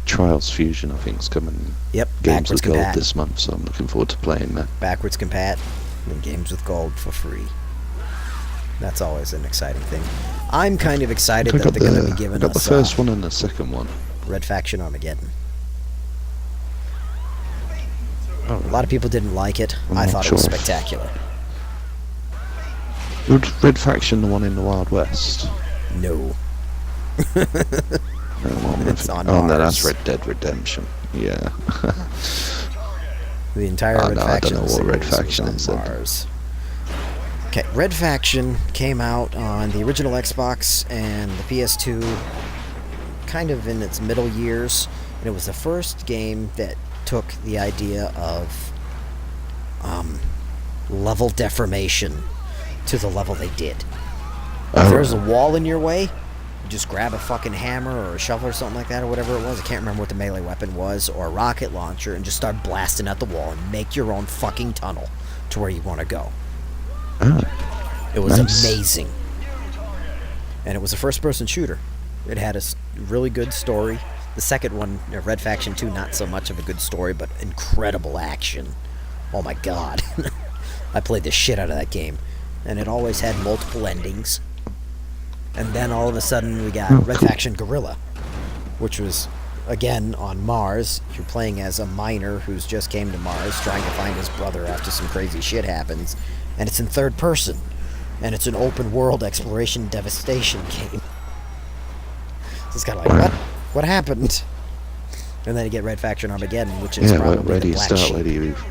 Trials Fusion, I think, is coming. Yep, Games backwards with Gold compat. this month, so I'm looking forward to playing that. Backwards compat, and games with gold for free. That's always an exciting thing. I'm kind of excited I that got they're going to be the giving got the us first one and the second one. Red Faction Armageddon. Oh, A lot of people didn't like it. I'm I not thought it was sure. spectacular. Red Faction, the one in the Wild West. No. No, what am I It's thinking? on Oh no, Mars. that's Red Dead Redemption. Yeah. The entire Oh, Red no, I don't Faction know what Red series was Faction on is then. Mars. Okay, Red Faction came out on the original Xbox and the PS2 kind of in its middle years, and it was the first game that took the idea of level deformation to the level they did. If there's a wall in your way, you just grab a fucking hammer or a shovel or something like that or whatever it was. I can't remember what the melee weapon was, or a rocket launcher, and just start blasting at the wall and make your own fucking tunnel to where you want to go. It was amazing. And it was a first-person shooter. It had a really good story. The second one, Red Faction 2, not so much of a good story, but incredible action. Oh my god. I played the shit out of that game. And it always had multiple endings. And then all of a sudden we got Red Faction Guerrilla, which was, again, on Mars. You're playing as a miner who's just came to Mars, trying to find his brother after some crazy shit happens. And it's in third person. And it's an open world exploration devastation game. So it's kind of like, what? What happened? And then you get Red Faction Armageddon, which is probably where do the you black start? sheep.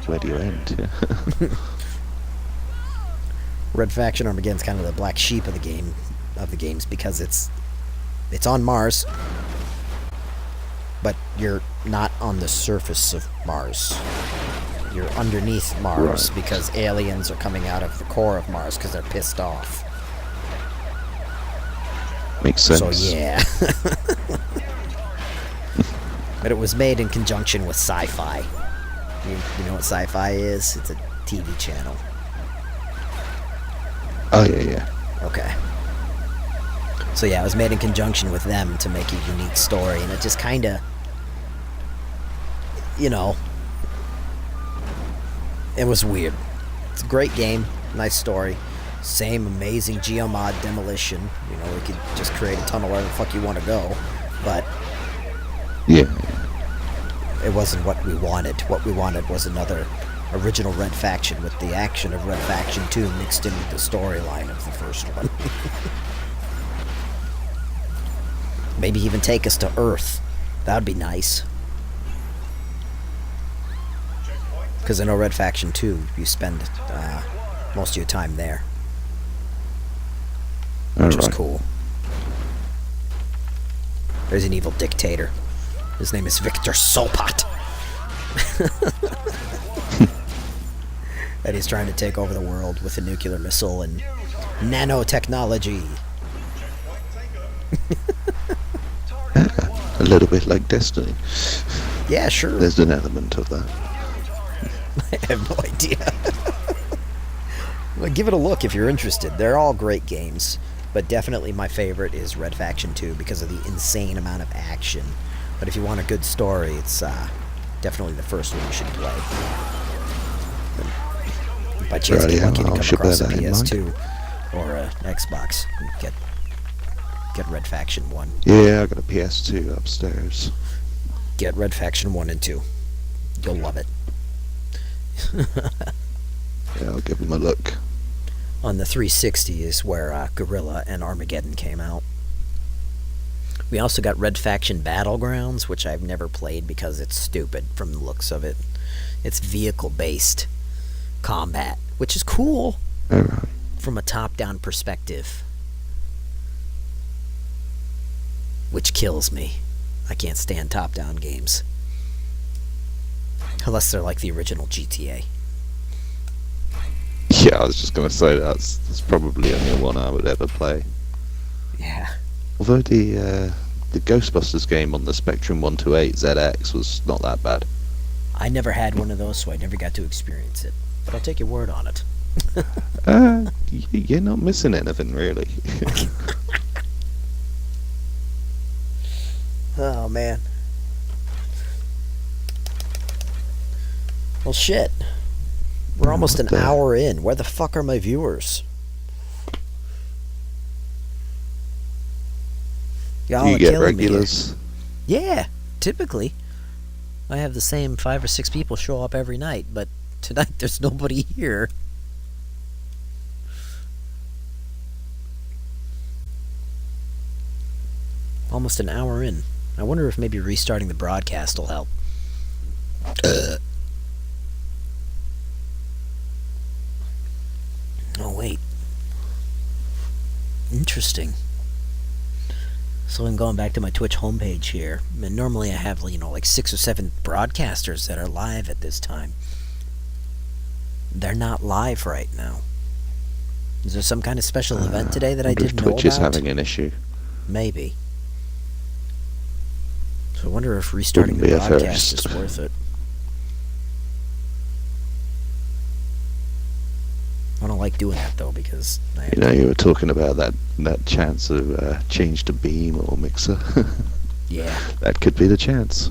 Where do you end? Yeah. Red Faction Armageddon's kind of the black sheep of the games, because it's on Mars, but you're not on the surface of Mars. You're underneath Mars, Right. because aliens are coming out of the core of Mars because they're pissed off. Makes sense. So yeah. But it was made in conjunction with Sci-Fi. You know what Sci-Fi is? It's a TV channel. Oh yeah. Okay. So yeah, it was made in conjunction with them to make a unique story, and it just kind of, it was weird. It's a great game, nice story, same amazing geomod demolition. You could just create a tunnel wherever the fuck you want to go, but Yeah. it wasn't what we wanted. What we wanted was another original Red Faction with the action of Red Faction 2 mixed in with the storyline of the first one. Maybe even take us to Earth. That would be nice. Because I know Red Faction 2, you spend most of your time there. Which is cool. There's an evil dictator. His name is Victor Sopat. And he's trying to take over the world with a nuclear missile and nanotechnology. A little bit like Destiny. Yeah, sure. There's an element of that. I have no idea. Well, give it a look if you're interested. They're all great games, but definitely my favorite is Red Faction 2 because of the insane amount of action. But if you want a good story, it's definitely the first one you should play. But by chance, Right, you're yeah, lucky to I'll come should across a bear that in mind. PS2 or an Xbox. Get Red Faction 1. Yeah, I got a PS2 upstairs. Get Red Faction 1 and 2. You'll love it. Yeah, I'll give them a look. On the 360 is where Guerrilla and Armageddon came out. We also got Red Faction Battlegrounds, which I've never played because it's stupid from the looks of it. It's vehicle-based combat, which is cool Alright. from a top-down perspective. Which kills me. I can't stand top-down games. Unless they're like the original GTA. Yeah, I was just going to say that's probably only one I would ever play. Yeah. Although the Ghostbusters game on the Spectrum 128 ZX was not that bad. I never had one of those, so I never got to experience it. But I'll take your word on it. You're not missing anything really. Oh, man. Well, shit. We're almost an hour in. Where the fuck are my viewers? Y'all You are get killing me here. regulars. Yeah, typically. I have the same 5 or 6 people show up every night, but tonight there's nobody here. Almost an hour in. I wonder if maybe restarting the broadcast will help. Oh, wait. Interesting. So I'm going back to my Twitch homepage here, and normally I have, like 6 or 7 broadcasters that are live at this time. They're not live right now. Is there some kind of special event today that I didn't know about? Twitch is having an issue. Maybe. So I wonder if restarting the broadcast is worth it. I don't like doing that though, because you were talking about that chance of change to Beam or Mixer. Yeah. That could be the chance.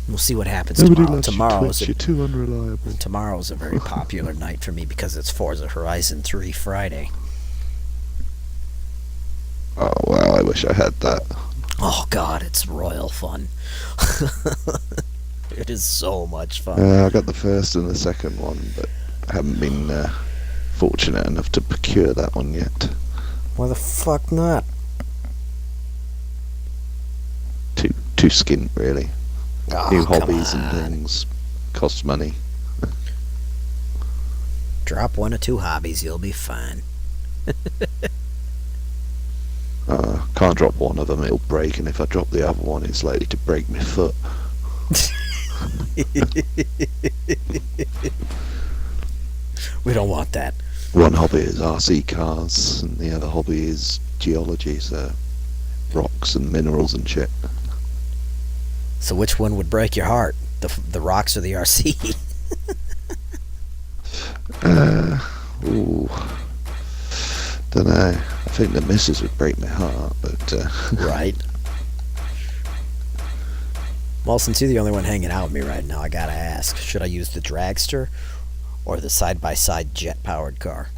We'll see what happens Nobody tomorrow. Loves you, Twitch. You're too unreliable. Tomorrow's a very popular night for me because it's Forza Horizon 3 Friday. Oh wow, I wish I had that. Oh god, it's royal fun. It is so much fun. I got the first and the second one, but I haven't been fortunate enough to procure that one yet. Why the fuck not? Too skint, really. Oh, New hobbies and things cost money. Drop 1 or 2 hobbies, you'll be fine. Can't drop one of them, it'll break, and if I drop the other one, it's likely to break my foot. We don't want that. One hobby is RC cars, and the other hobby is geology, so rocks and minerals and shit. So which one would break your heart? The rocks or the RC? Ooh. Don't know. I think the missus would break my heart, but... Right. Well, since you're the only one hanging out with me right now, I gotta ask, should I use the dragster or the side-by-side jet-powered car?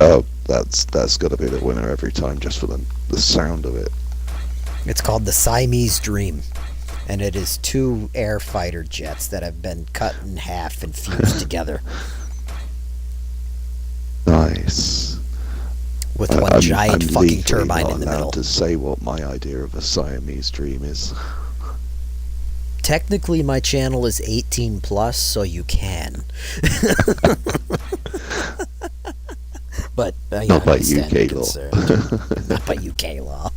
Oh, that's gotta be the winner every time, just for the sound of it. It's called the Siamese Dream, and it is 2 air fighter jets that have been cut in half and fused together. Nice. With one giant fucking turbine not in the middle. To say what my idea of a Siamese dream is. Technically, my channel is 18+, so you can. But not by UK law. Not by UK law.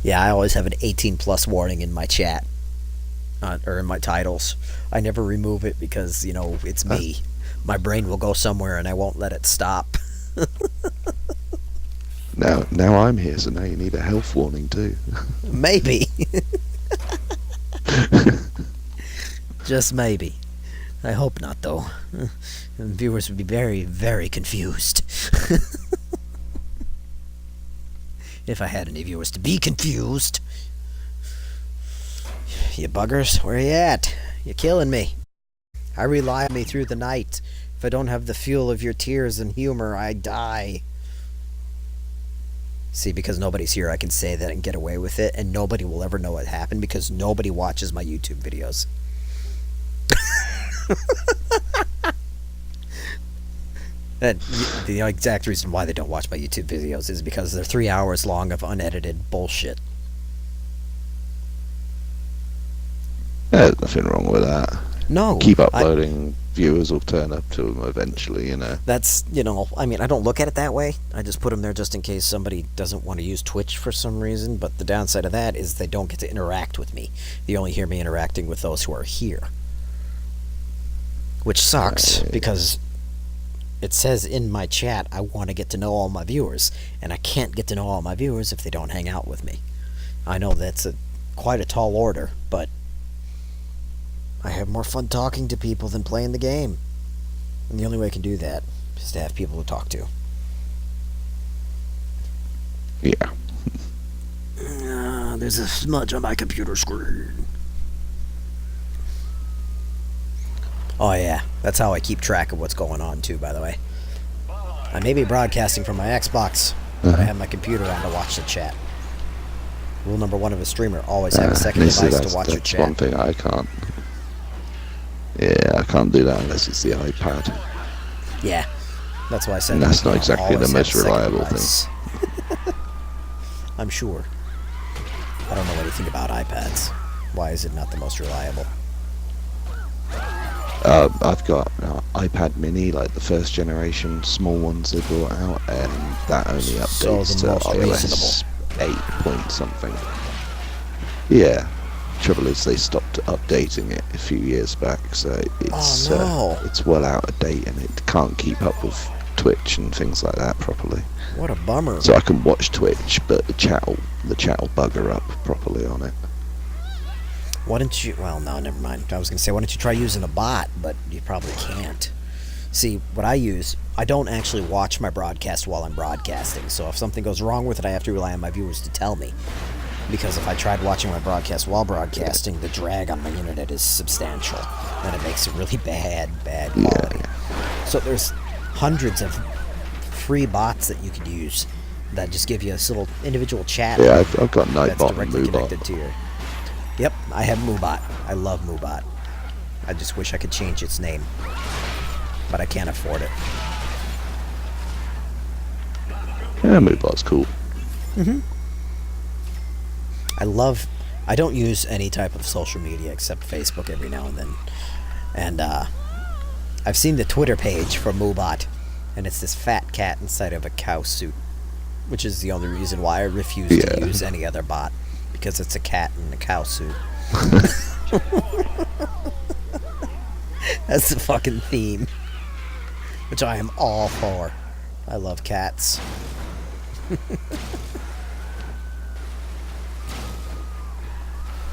Yeah, I always have an 18+ warning in my chat, or in my titles. I never remove it because it's me. My brain will go somewhere and I won't let it stop. Now I'm here, so now you need a health warning too. Maybe. Just maybe. I hope not, though. And viewers would be very, very confused. If I had any viewers to be confused. You buggers, where you at? You're killing me. I rely on me through the night. If I don't have the fuel of your tears and humor, I die. See, because nobody's here, I can say that and get away with it, and nobody will ever know what happened because nobody watches my YouTube videos. And the exact reason why they don't watch my YouTube videos is because they're 3 hours long of unedited bullshit. There's nothing wrong with that. No. Keep uploading, viewers will turn up to them eventually, That's, I mean, I don't look at it that way. I just put them there just in case somebody doesn't want to use Twitch for some reason, but the downside of that is they don't get to interact with me. You only hear me interacting with those who are here. Which sucks, because it says in my chat, I want to get to know all my viewers, and I can't get to know all my viewers if they don't hang out with me. I know that's quite a tall order, but I have more fun talking to people than playing the game. And the only way I can do that is to have people to talk to. Yeah. There's a smudge on my computer screen. Oh yeah, that's how I keep track of what's going on too, by the way. I may be broadcasting from my Xbox, but I have my computer on to watch the chat. Rule number 1 of a streamer, always have a second device to watch your chat. That's one thing I can't. Yeah, I can't do that unless it's the iPad. Yeah, that's why I said. And that's not exactly the most reliable thing. I'm sure. I don't know anything about iPads. Why is it not the most reliable? I've got iPad Mini, like the first generation small ones they brought out, and that only So updates the to most iOS 8 point something. Yeah. Trouble is they stopped updating it a few years back, so it's Oh, no. it's well out of date and it can't keep up with Twitch and things like that properly. What a bummer. So I can watch Twitch, but the chat'll bugger up properly on it. Why don't you... Well, no, never mind. I was going to say, why don't you try using a bot? But you probably can't. See, what I use, I don't actually watch my broadcast while I'm broadcasting. So if something goes wrong with it, I have to rely on my viewers to tell me. Because if I tried watching my broadcast while broadcasting, the drag on my internet is substantial. And it makes it really bad quality. Yeah. So there's hundreds of free bots that you could use that just give you this little individual chat. Yeah, I've got that's Nightbot and directly connected Moobot. to your... Yep, I have Moobot. I love Moobot. I just wish I could change its name. But I can't afford it. Yeah, Moobot's cool. I don't use any type of social media except Facebook every now and then. And I've seen the Twitter page for Moobot, and it's this fat cat inside of a cow suit, which is the only reason why I refuse to use any other bot, because it's a cat in a cow suit. That's the fucking theme, which I am all for. I love cats.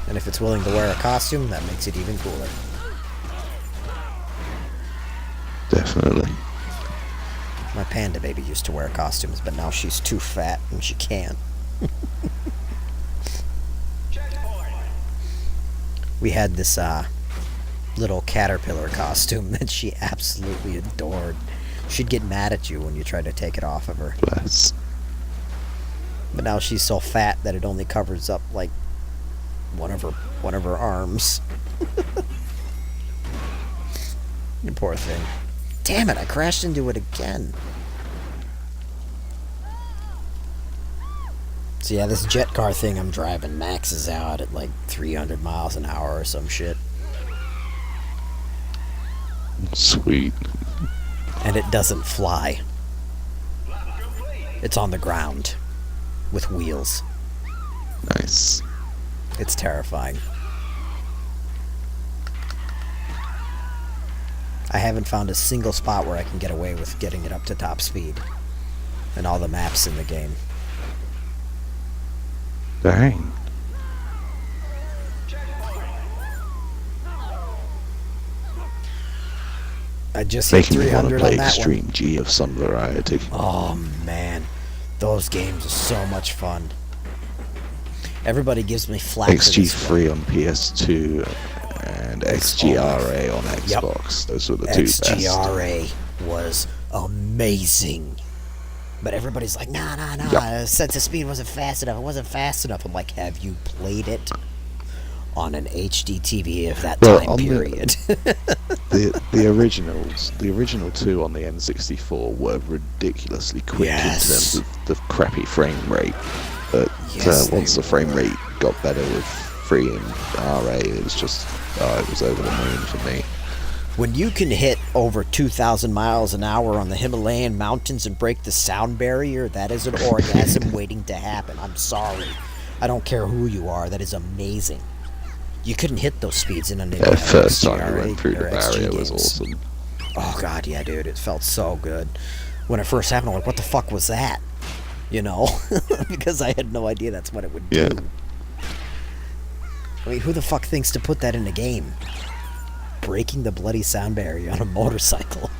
And if it's willing to wear a costume, that makes it even cooler. Definitely. My panda baby used to wear costumes, but now she's too fat and she can't. We had this little caterpillar costume that she absolutely adored. She'd get mad at you when you tried to take it off of her. Bless. But now she's so fat that it only covers up like one of her arms. You poor thing. Damn it, I crashed into it again. So yeah, this jet car thing I'm driving maxes out at like 300 miles an hour or some shit. Sweet. And it doesn't fly. It's on the ground with wheels. Nice. It's terrifying. I haven't found a single spot where I can get away with getting it up to top speed in all the maps in the game. Dang. I just hit Making me want to 300 play on that Extreme one. G of some variety. Oh man, those games are so much fun. Everybody gives me flack for this one. XG3 on PS2 and XGRA on Xbox. Those were the two best. XGRA was amazing. But everybody's like, nah, sense of speed wasn't fast enough. It wasn't fast enough. I'm like, have you played it on an HD TV of that time period? The original two on the N64 were ridiculously quick in terms of the crappy frame rate. But once the frame rate got better with free and RA, it was just it was over the moon for me. When you can hit over 2,000 miles an hour on the Himalayan mountains and break the sound barrier, that is an orgasm waiting to happen. I'm sorry. I don't care who you are. That is amazing. You couldn't hit those speeds in a Yeah, first time I went through the barrier was awesome. Oh god, yeah, dude, it felt so good. When it first happened, I'm like, what the fuck was that? You know? Because I had no idea that's what it would do. Yeah. I mean, who the fuck thinks to put that in a game? Breaking the bloody sound barrier on a motorcycle.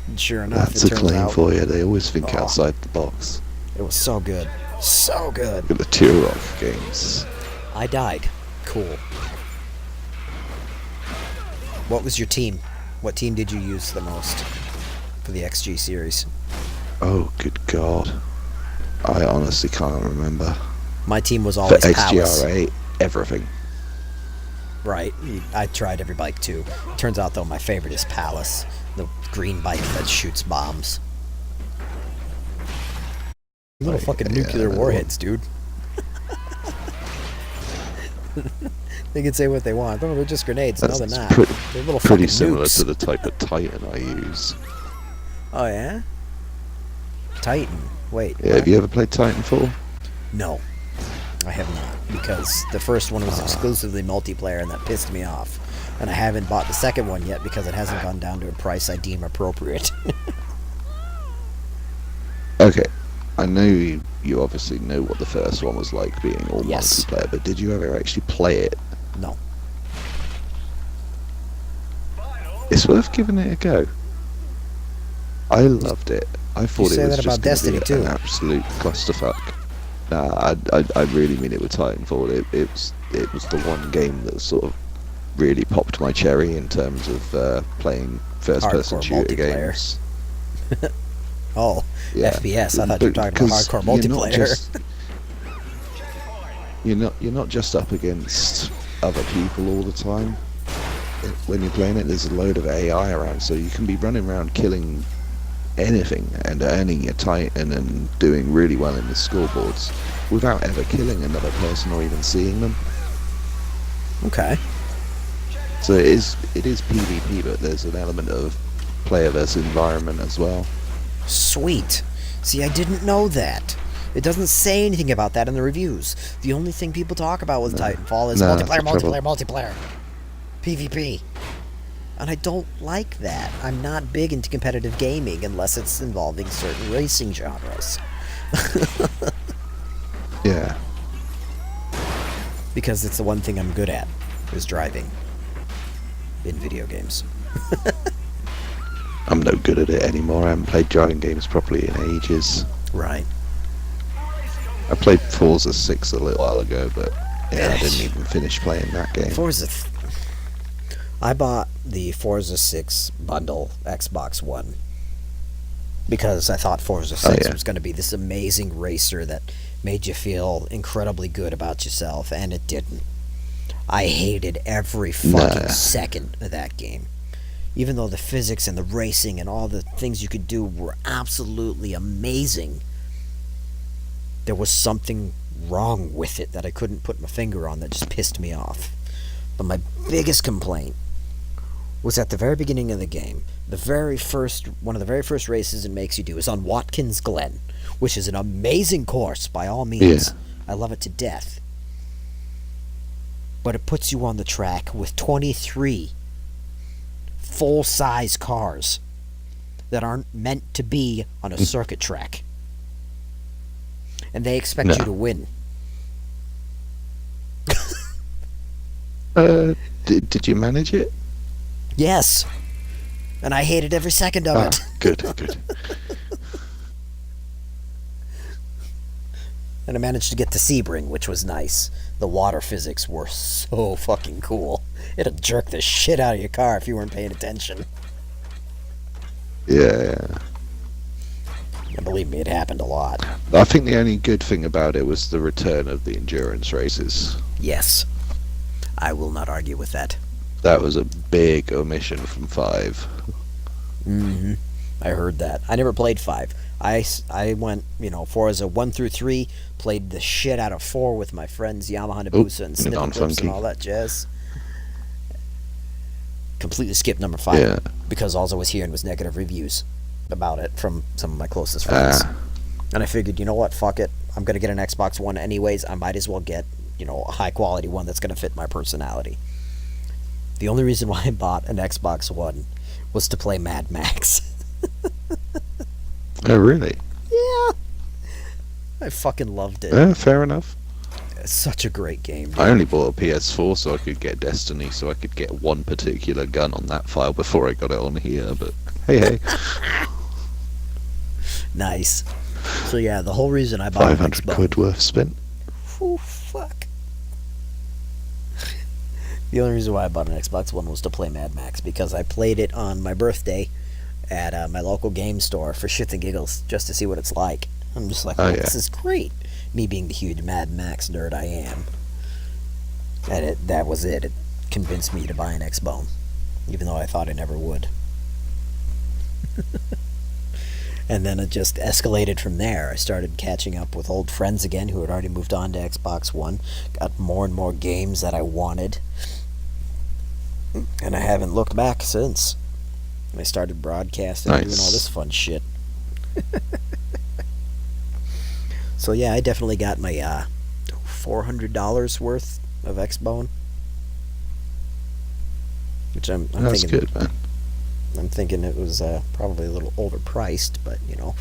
And sure enough, That's it a turns claim out for you. They always think outside the box. it was so good. So good. Look at the Turok games. I died. Cool. What was your team? What team did you use the most for the XG series? Oh, good God. I honestly can't remember. My team was For always Palace. XGRA, everything. Right. I tried every bike too. Turns out though my favorite is Palace, the green bike that shoots bombs. Little fucking nuclear warheads, dude. They can say what they want. Oh, they're just grenades. No, they're not. They're little pretty fucking similar nukes. to the type of Titan I use. Oh, yeah? Titan. Wait. Yeah, have you ever played Titanfall? No. I have not. Because the first one was exclusively multiplayer, and that pissed me off. And I haven't bought the second one yet because it hasn't gone down to a price I deem appropriate. Okay, I know you obviously know what the first one was like being all Yes. multiplayer, but did you ever actually play it? No. It's worth giving it a go. I loved it. I thought say it was that just about going Destiny, to be too. an absolute clusterfuck. Nah, I really mean it with Titanfall. It was the one game that sort of really popped my cherry in terms of playing first-person Hardcore shooter multiplayer. games. Oh, Yeah. FPS. I thought you were talking about Because hardcore you're not multiplayer. just- You're not just up against other people all the time. When you're playing it, there's a load of AI around, so you can be running around killing anything and earning your Titan and doing really well in the scoreboards without ever killing another person or even seeing them. Okay. So it is PvP, but there's an element of player versus environment as well. Sweet. See, I didn't know that. It doesn't say anything about that in the reviews. The only thing people talk about with Titanfall is No, that's multiplayer, the trouble. multiplayer. PvP. And I don't like that. I'm not big into competitive gaming unless it's involving certain racing genres. Yeah. Because it's the one thing I'm good at, is driving. In video games. I'm no good at it anymore. I haven't played driving games properly in ages. Right. I played Forza 6 a little while ago, but yeah, I didn't even finish playing that game. I bought the Forza 6 bundle Xbox One because I thought Forza 6 was going to be this amazing racer that made you feel incredibly good about yourself, and it didn't. I hated every fucking second of that game. Even though the physics and the racing and all the things you could do were absolutely amazing, there was something wrong with it that I couldn't put my finger on that just pissed me off. But my biggest complaint was at the very beginning of the game. One of the very first races it makes you do is on Watkins Glen, which is an amazing course by all means. Yeah. I love it to death. But it puts you on the track with 23 full-size cars that aren't meant to be on a circuit track. And they expect you to win. Did you manage it? Yes. And I hated every second of it. Good, good. And I managed to get to Sebring, which was nice. The water physics were so fucking cool. It'll jerk the shit out of your car if you weren't paying attention. Yeah. And believe me, it happened a lot. I think the only good thing about it was the return of the endurance races. Yes. I will not argue with that. That was a big omission from 5. Mm-hmm. I heard that. I never played 5. I went, Forza 1 through 3, played the shit out of 4 with my friends Yamaha Nabusa and Snippet Clips and all that jazz. Completely skipped number 5 because all I was hearing was negative reviews about it from some of my closest friends. And I figured, you know what, fuck it. I'm going to get an Xbox One anyways. I might as well get, a high-quality one that's going to fit my personality. The only reason why I bought an Xbox One was to play Mad Max. Oh, really? Yeah. I fucking loved it. Yeah, fair enough. It's such a great game, dude. I only bought a PS4 so I could get Destiny, so I could get one particular gun on that file before I got it on here, but hey. Nice. So yeah, the whole reason I bought 500 quid worth spent. Oh, fuck. The only reason why I bought an Xbox One was to play Mad Max, because I played it on my birthday at my local game store for shits and giggles, just to see what it's like. I'm just like, this is great. Me being the huge Mad Max nerd I am. And that was it. It convinced me to buy an Xbone, even though I thought I never would. And then it just escalated from there. I started catching up with old friends again who had already moved on to Xbox One. Got more and more games that I wanted. And I haven't looked back since. I started broadcasting and doing all this fun shit. So yeah, I definitely got my $400 worth of Xbone. Which I'm That's thinking, good, man. I'm thinking it was probably a little overpriced, but you know,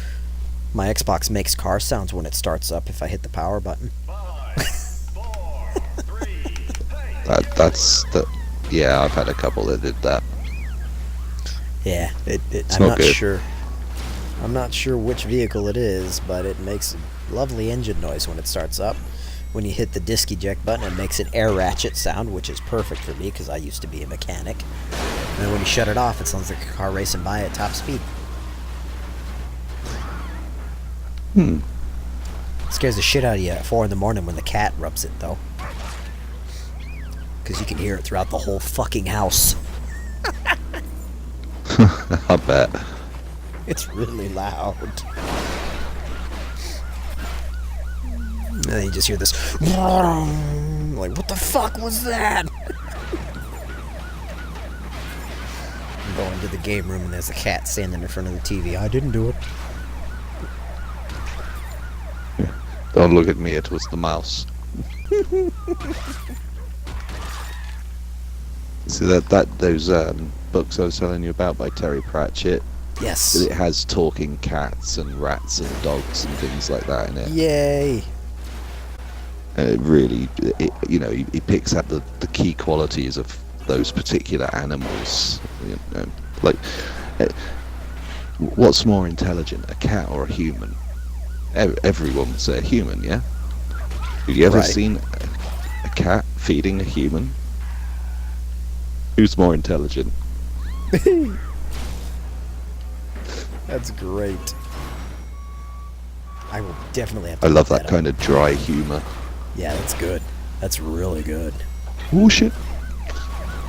my Xbox makes car sounds when it starts up if I hit the power button. 5, 4, 3, hey. That's the. Yeah, I've had a couple that did that. Yeah, It's I'm not not good. sure. I'm not sure which vehicle it is, but it makes a lovely engine noise when it starts up. When you hit the disc eject button, it makes an air ratchet sound, which is perfect for me because I used to be a mechanic. And then when you shut it off, it sounds like a car racing by at top speed. Hmm. It scares the shit out of you at 4 in the morning when the cat rubs it, though. Because you can hear it throughout the whole fucking house. I bet. It's really loud. And then you just hear this. Like, what the fuck was that? You go into the game room and there's a cat standing in front of the TV. I didn't do it. Don't look at me, it was the mouse. See those books I was telling you about by Terry Pratchett? Yes. It has talking cats and rats and dogs and things like that in it. Yay. And it really, he picks out the key qualities of those particular animals. You know, like, what's more intelligent, a cat or a human? Everyone would say a human, yeah? Have you ever Right. seen a cat feeding a human? Who's more intelligent? That's great. I will definitely have to I love look that up. kind of dry humor. Yeah, that's good. That's really good. Oh shit!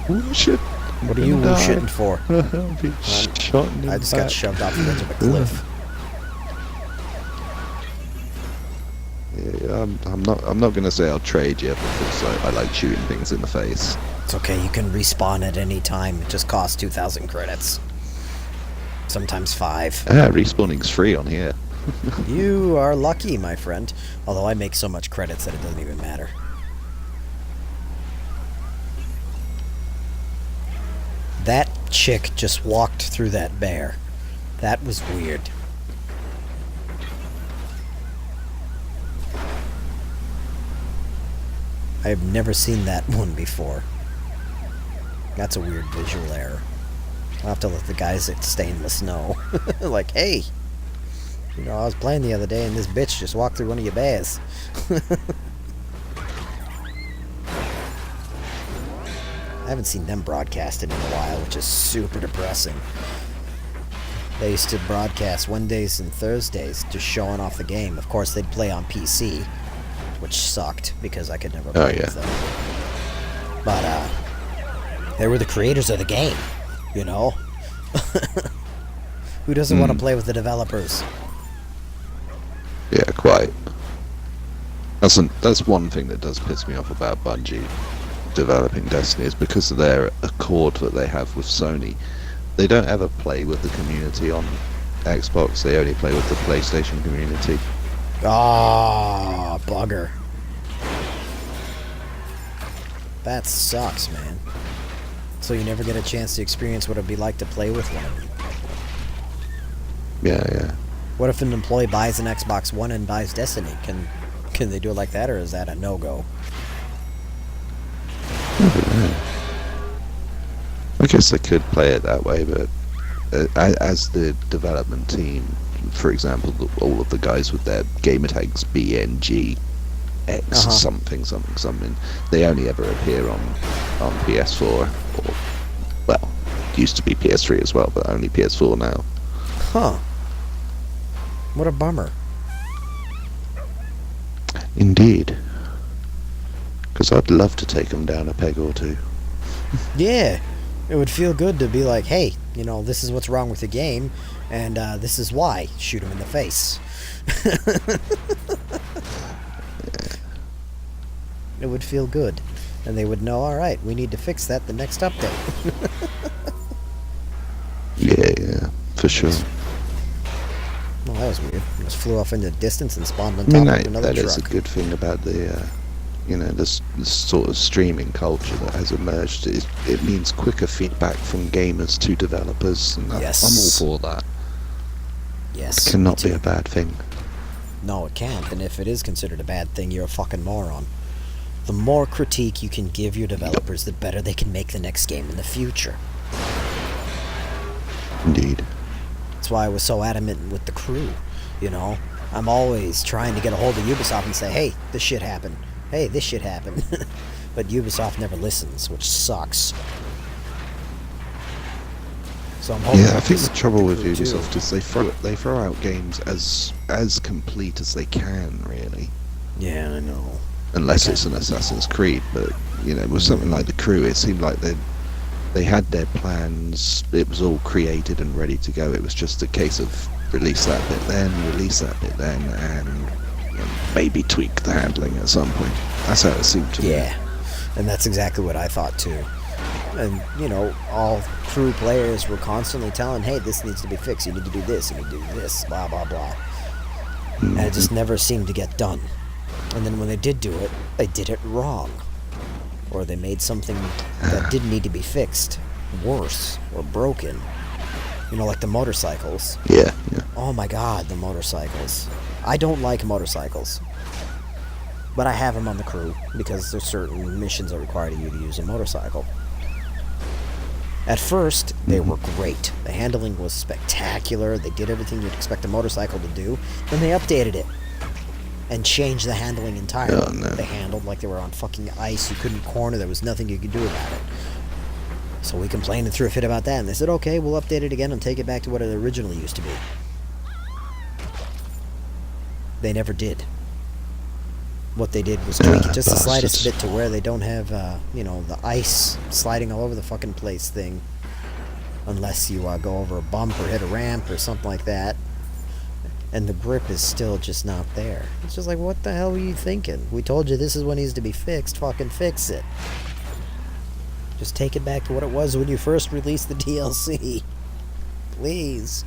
Oh shit! What are you shitting for? I'll be shot in the I just got back. shoved off the edge of a cliff. Yeah, I'm not gonna say I'll trade you because I like shooting things in the face. It's okay, you can respawn at any time. It just costs 2,000 credits. Sometimes 5. Yeah, respawning's free on here. You are lucky, my friend. Although I make so much credits that it doesn't even matter. That chick just walked through that bear. That was weird. I've never seen that one before. That's a weird visual error. I'll have to let the guys at Stainless know. Like, hey, you know, I was playing the other day and this bitch just walked through one of your bears. I haven't seen them broadcasted in a while, which is super depressing. They used to broadcast Wednesdays and Thursdays, just showing off the game. Of course, they'd play on PC, which sucked because I could never play with them. But they were the creators of the game, you know. Who doesn't want to play with the developers? Yeah, quite. That's one thing that does piss me off about Bungie developing Destiny is because of their accord that they have with Sony. They don't ever play with the community on Xbox. They only play with the PlayStation community. Ah, bugger. That sucks, man. So you never get a chance to experience what it'd be like to play with one of them. Yeah. What if an employee buys an Xbox One and buys Destiny? Can they do it like that, or is that a no-go? I guess they could play it that way, but as the development team, for example, all of the guys with their gamer tags BNG X something, they only ever appear on PS4 or, well, used to be PS3 as well, but only PS4 now. Huh. What a bummer. Indeed. Because I'd love to take them down a peg or two. Yeah. It would feel good to be like, hey, you know, this is what's wrong with the game. And this is why. Shoot him in the face. It would feel good. And they would know, alright, we need to fix that the next update. Yeah, for sure. Well, that was weird. It just flew off into the distance and spawned on I mean, top of another that truck. is a good thing about the, this sort of streaming culture that has emerged. It means quicker feedback from gamers to developers, and Yes. I'm all for that. Yes. It cannot me be a too. bad thing. No, it can't. And if it is considered a bad thing, you're a fucking moron. The more critique you can give your developers, the better they can make the next game in the future. Indeed. That's why I was so adamant with the crew. You know, I'm always trying to get a hold of Ubisoft and say, hey, this shit happened. Hey, this shit happened. But Ubisoft never listens, which sucks. So I'm hoping Yeah, I with think this the trouble with crew, too. Ubisoft is they throw out games as complete as they can, really. Yeah, I know. Unless it's an Assassin's Creed, but with something like The Crew, it seemed like they had their plans. It was all created and ready to go. It was just a case of release that bit then, release that bit then, and maybe tweak the handling at some point. That's how it seemed to me. Yeah, and that's exactly what I thought too. And, all crew players were constantly telling, hey, this needs to be fixed, you need to do this, you need to do this, blah, blah, blah. And it just never seemed to get done. And then when they did do it, they did it wrong. Or they made something that didn't need to be fixed worse or broken. Like the motorcycles. Yeah. Oh my god, the motorcycles. I don't like motorcycles. But I have them on the crew because there's certain missions that require you to use a motorcycle. At first, they were great. The handling was spectacular. They did everything you'd expect a motorcycle to do. Then they updated it and changed the handling entirely. Oh, no. They handled like they were on fucking ice. You couldn't corner. There was nothing you could do about it. So we complained and threw a fit about that, and they said, okay, we'll update it again and take it back to what it originally used to be. They never did. What they did was tweak it just the slightest bastards. bit to where they don't have, the ice sliding all over the fucking place thing. Unless you go over a bump or hit a ramp or something like that. And the grip is still just not there. It's just like, what the hell were you thinking? We told you this is what needs to be fixed. Fucking fix it. Just take it back to what it was when you first released the DLC. Please.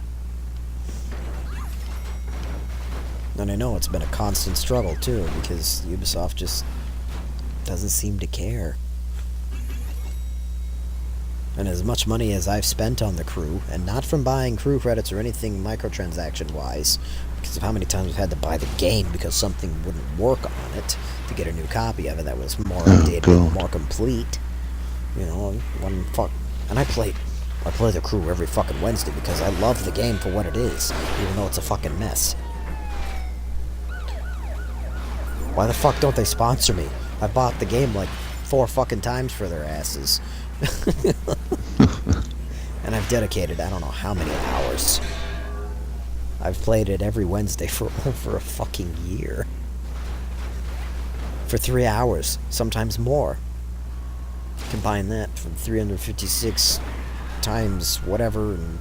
And I know it's been a constant struggle, too, because Ubisoft just doesn't seem to care. And as much money as I've spent on the crew, and not from buying crew credits or anything microtransaction-wise, because of how many times I've had to buy the game because something wouldn't work on it to get a new copy of it that was more updated and more complete. And I play the crew every fucking Wednesday because I love the game for what it is, even though it's a fucking mess. Why the fuck don't they sponsor me? I bought the game like 4 fucking times for their asses. And I've dedicated I don't know how many hours. I've played it every Wednesday for over a fucking year. For 3 hours, sometimes more. Combine that from 356 times whatever and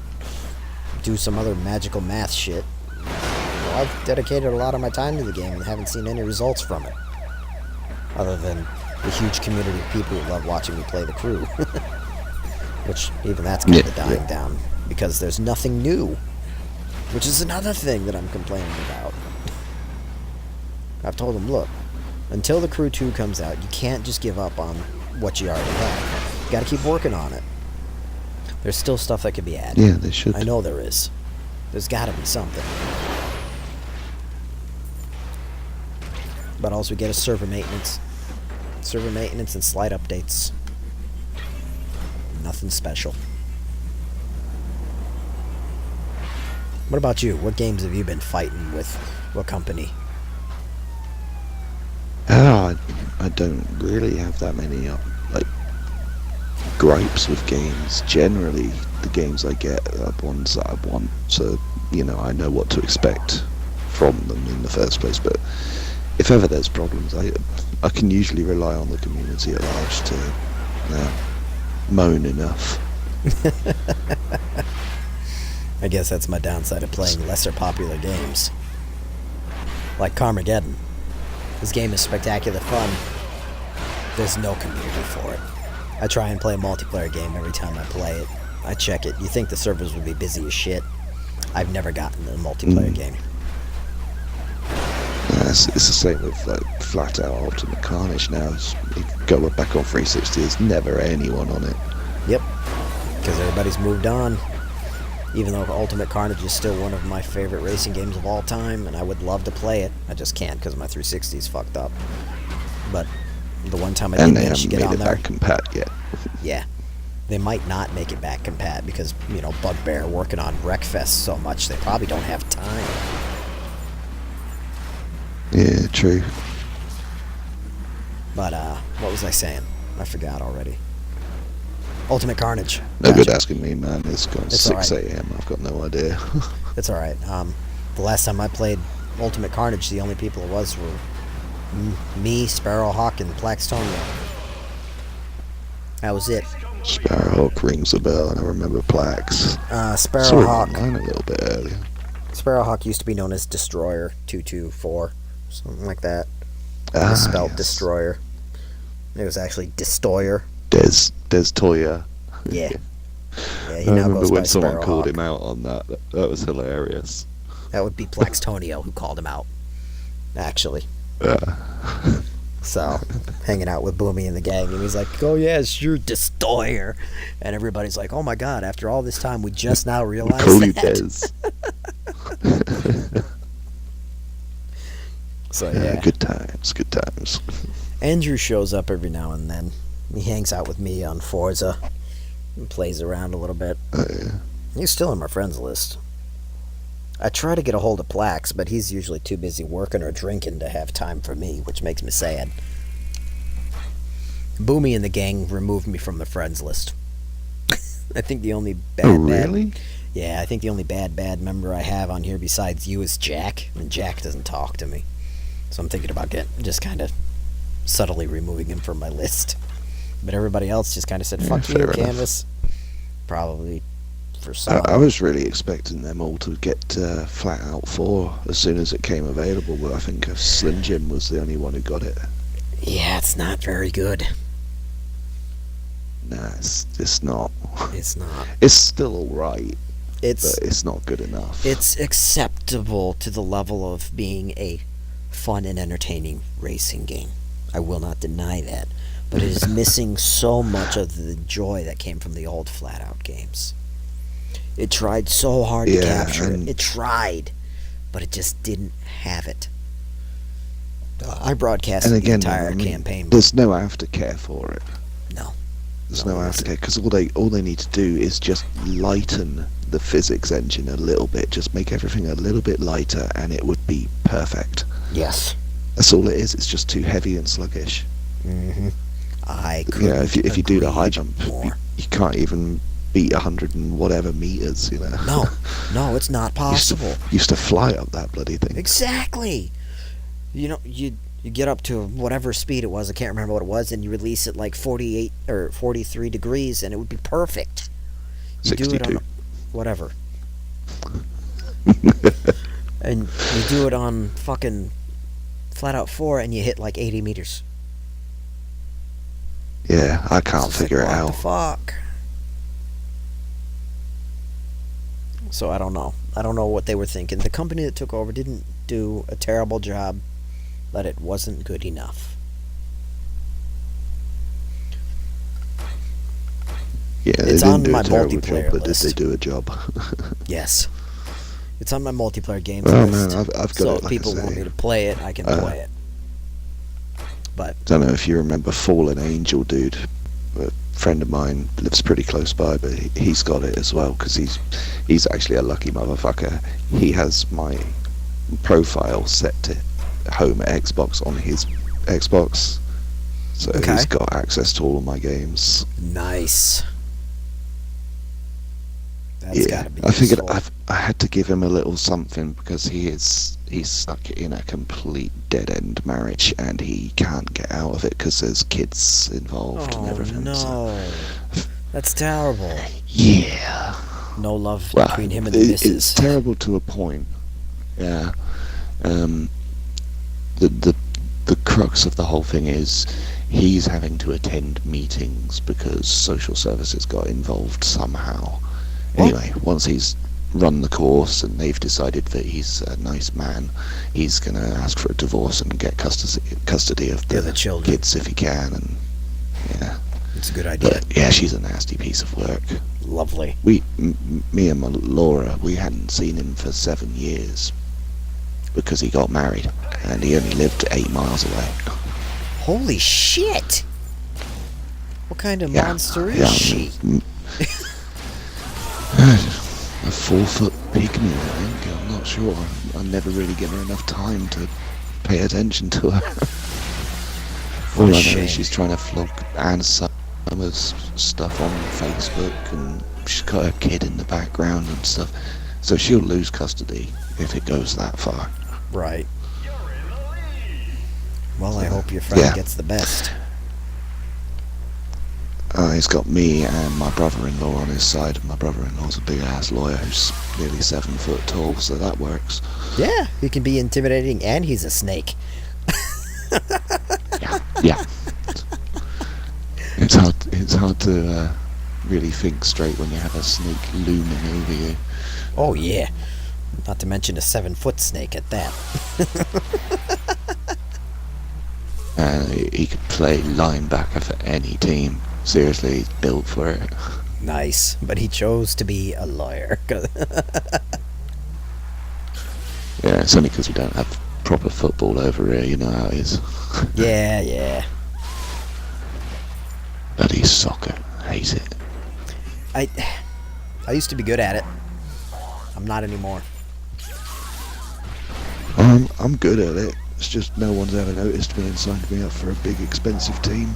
do some other magical math shit. Well, I've dedicated a lot of my time to the game and haven't seen any results from it. Other than the huge community of people who love watching me play the crew. Which, even that's kind of dying down. Because there's nothing new. Which is another thing that I'm complaining about. I've told them, look, until the Crew 2 comes out, you can't just give up on what you already have. You gotta keep working on it. There's still stuff that could be added. Yeah, they should. I know there is. There's gotta be something. But also we get is server maintenance. Server maintenance and slight updates. Nothing special. What about you? What games have you been fighting with? What company? I don't really have that many gripes with games. Generally, the games I get are ones that I want, so I know what to expect from them in the first place. But if ever there's problems, I can usually rely on the community at large to moan enough. I guess that's my downside of playing lesser popular games. Like Carmageddon. This game is spectacular fun. There's no community for it. I try and play a multiplayer game every time I play it. I check it. You think the servers would be busy as shit. I've never gotten a multiplayer game. Yeah, it's the same with like flat out Ultimate Carnage now. You go back on 360, there's never anyone on it. Yep. Because everybody's moved on. Even though Ultimate Carnage is still one of my favorite racing games of all time, and I would love to play it. I just can't because my 360 is fucked up. But the one time I did And they manage to haven't get made on it there, back compat yet. yeah, they might not make it back compat because, you know, Bugbear working on Wreckfest so much, they probably don't have time. Yeah, true. But, what was I saying? I forgot already. Ultimate Carnage. No Gotcha. good asking me, man. It's gone It's 6 alright. a.m. I've got no idea. It's alright. The last time I played Ultimate Carnage, the only people it was were me, Sparrowhawk, and Plaxtonia. That was it. Sparrowhawk rings a bell, and I remember Plax. Saw him Sparrowhawk. online a little bit earlier. Sparrowhawk used to be known as Destroyer 224, something like that. Ah, It's spelled yes. Destroyer. It was actually Destoyer. Des Toya. Yeah. Yeah, I he now remember goes by when someone called Sparrowhawk. him out on that. That was hilarious. That would be Plaxtonio who called him out, actually. Yeah. So, hanging out with Boomy and the gang, and he's like, "Oh yes, you're Destroyer," and everybody's like, "Oh my god!" After all this time, we just now realized Call you that. Des. So Yeah, yeah, good times, good times. Andrew shows up every now and then. He hangs out with me on Forza and plays around a little bit. Yeah. He's still on my friends list. I try to get a hold of Plax, but he's usually too busy working or drinking to have time for me, which makes me sad. Boomy and the gang removed me from the friends list. I think the only Oh, really? Yeah, I think the only bad member I have on here besides you is Jack, and Jack doesn't talk to me. So I'm thinking about just kind of subtly removing him from my list. But everybody else just kind of said, Yeah, fuck you, fair enough. Canvas. Probably for some. I was really expecting them all to get Flat Out 4 as soon as it came available, but I think Slim Jim was the only one who got it. Yeah, it's not very good. Nah, it's not. It's not. It's still alright, It's but it's not good enough. it's acceptable to the level of being a fun and entertaining racing game. I will not deny that. But it is missing so much of the joy that came from the old Flat Out games. It tried so hard to Yeah, capture it. and- It tried, but it just didn't have it. I broadcasted and again, the entire I mean, campaign. there's no aftercare for it. No. There's No, no there isn't. aftercare because all they need to do is just lighten the physics engine a little bit, just make everything a little bit lighter, and it would be perfect. Yes. That's all it is. It's just too heavy and sluggish. Mm-hmm. I couldn't You know, if you do the high agree jump, more. you can't even beat 100 and whatever meters. You know. No, it's not possible. Used to fly up that bloody thing. Exactly. You know, you get up to whatever speed it was, I can't remember what it was, and you release it like 48 or 43 degrees, and it would be perfect. You do it 62. on whatever. And you do it on fucking Flat Out 4, and you hit like 80 meters. Yeah, I can't It's like, figure it what out. the fuck? So I don't know. I don't know what they were thinking. The company that took over didn't do a terrible job, but it wasn't good enough. Yeah, they It's didn't on do my a terrible multiplayer job, but list. did they do a job? Yes. It's on my multiplayer games Oh list. man, I've got So it. if Like people I want me say. to play it, I can play it. But Don't know if you remember Fallen Angel, dude. A friend of mine lives pretty close by, but he's got it as well because he's actually a lucky motherfucker. He has my profile set to home Xbox on his Xbox, so Okay. he's got access to all of my games. nice. That's Yeah, gotta be I figured useful. I had to give him a little something because he's stuck in a complete dead end marriage and he can't get out of it because there's kids involved and Oh everything. So, no. That's terrible. yeah, No love Well, between him and the it's missus. terrible to a point. Yeah. Um, the the crux of the whole thing is he's having to attend meetings because social services got involved somehow. What? Anyway, once he's run the course and they've decided that he's a nice man, he's going to ask for a divorce and get custody of The the other children. kids if he can. And yeah, It's a good idea. but yeah, she's a nasty piece of work. Lovely. Me and Laura, we hadn't seen him for 7 years because he got married and he only lived 8 miles away. Holy shit! What kind of Yeah, monster yeah, is she? A 4-foot pygmy, I think. I'm not sure. I never really give her enough time to pay attention to her. All I know shame. is she's trying to flog Anne Summers stuff on Facebook, and she's got her kid in the background and stuff. So she'll lose custody if it goes that far. Right. You're in the lead. Well, I hope your friend Yeah. gets the best. He's got me and my brother-in-law on his side, and my brother-in-law's a big-ass lawyer who's nearly 7 foot tall, so that works. Yeah, he can be intimidating and he's a snake. Yeah. It's hard to really think straight when you have a snake looming over you. Oh, yeah. Not to mention a 7-foot snake at that. And he could play linebacker for any team. Seriously, he's built for it. Nice. But he chose to be a lawyer. Yeah, it's only because we don't have proper football over here, you know how it is. Yeah. Bloody soccer. Hate it. I used to be good at it. I'm not anymore. I'm good at it. It's just no one's ever noticed me and signed me up for a big expensive team.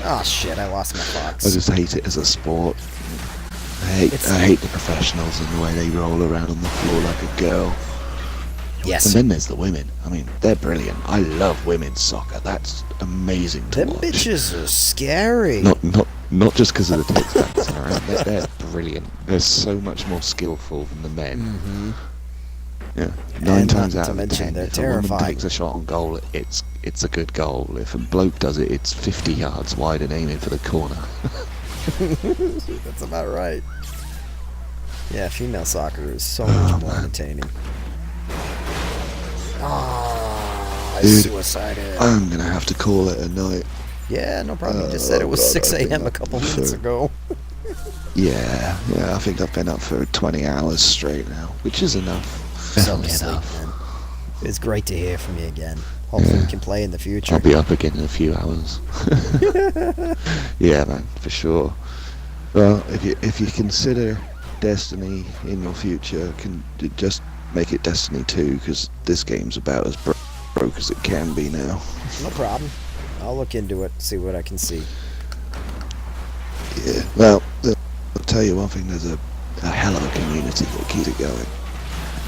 Oh, shit, I lost my I fox. just hate it as a sport. I It's- hate the professionals and the way they roll around on the floor like a girl. Yes. And then there's the women. I mean, they're brilliant. I love women's soccer. That's amazing to Them watch. bitches are scary. Not just because of the tits dancing around. They're brilliant. They're so much more skillful than the men. Mm-hmm. Yeah, 9 And times not out to of mention 10, they're if a woman terrifying. takes a shot on goal, it's a good goal. If a bloke does it, it's 50 yards wide and aiming for the corner. That's about right. Yeah, female soccer is so much more entertaining. Ah, I Dude, suicided. I'm gonna have to call it a night. Yeah, no problem. You just said it was God, 6 I think a.m. a I'm couple for- minutes ago. Yeah, I think I've been up for 20 hours straight now, which is enough. So Only sleep, enough. man. It's great to hear from you again. Hopefully we can play in the future. I'll be up again in a few hours. Yeah, man, for sure. Well, if you consider Destiny in your future, just make it Destiny 2, because this game's about as broke as it can be now. No problem. I'll look into it, see what I can see. Yeah. Well, I'll tell you one thing. There's a hell of a community that keeps it going.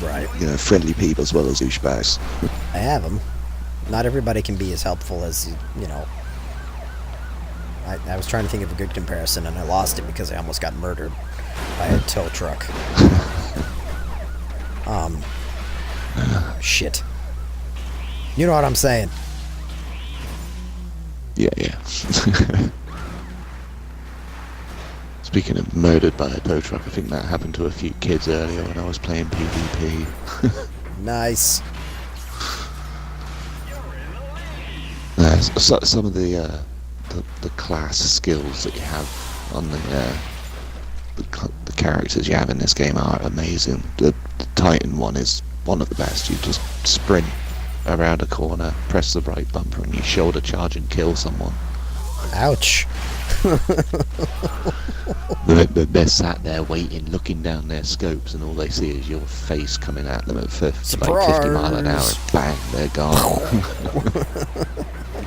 Right. You know, friendly people as well as douchebags. I have them. Not everybody can be as helpful as, you know. I was trying to think of a good comparison, and I lost it because I almost got murdered by a tow truck. Shit. You know what I'm saying? Yeah. Speaking of murdered by a tow truck, I think that happened to a few kids earlier when I was playing PvP. Nice. Some of the class skills that you have on the characters you have in this game are amazing. The Titan one is one of the best. You just sprint around a corner, press the right bumper, and you shoulder charge and kill someone. Ouch. They're sat there waiting, looking down their scopes, and all they see is your face coming at them at like 50 mile an hour. Surprise. Bang, they're gone.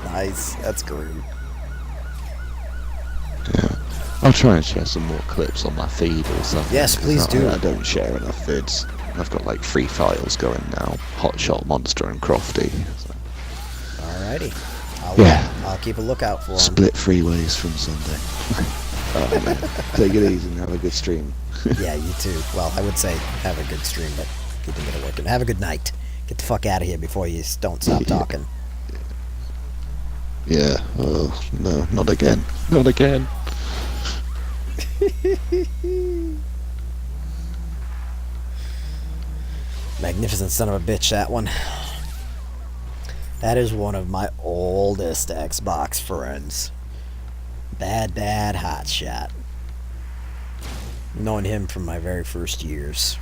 Nice. That's great. Yeah. I'll try and share some more clips on my feed or something. Yes, please 'cause do. I don't share enough vids. I've got like 3 files going now: Hotshot, Monster, and Crofty. So. Alrighty. Yeah. I'll keep a lookout for them. Split freeways from Sunday. Oh man, take it easy and have a good stream. Yeah, you too. Well, I would say have a good stream, but keep it working. Have a good night. Get the fuck out of here before you don't stop talking. Yeah. Oh no, not again. Not again. Magnificent son of a bitch, that one. That is one of my oldest Xbox friends. Bad hotshot. Known him from my very first years.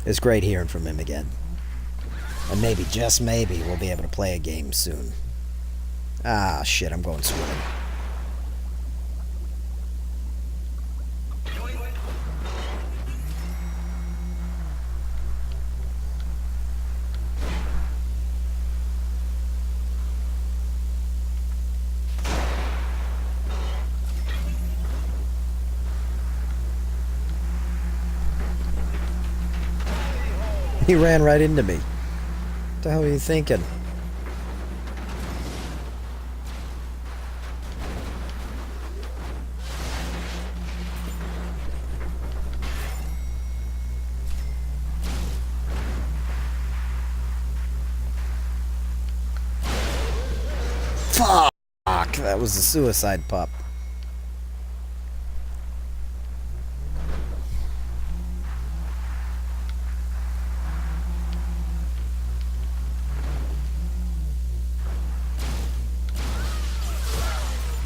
It's great hearing from him again. And maybe, just maybe, we'll be able to play a game soon. Ah, shit, I'm going swimming. He ran right into me. What the hell are you thinking? Fuck! That was a suicide pup.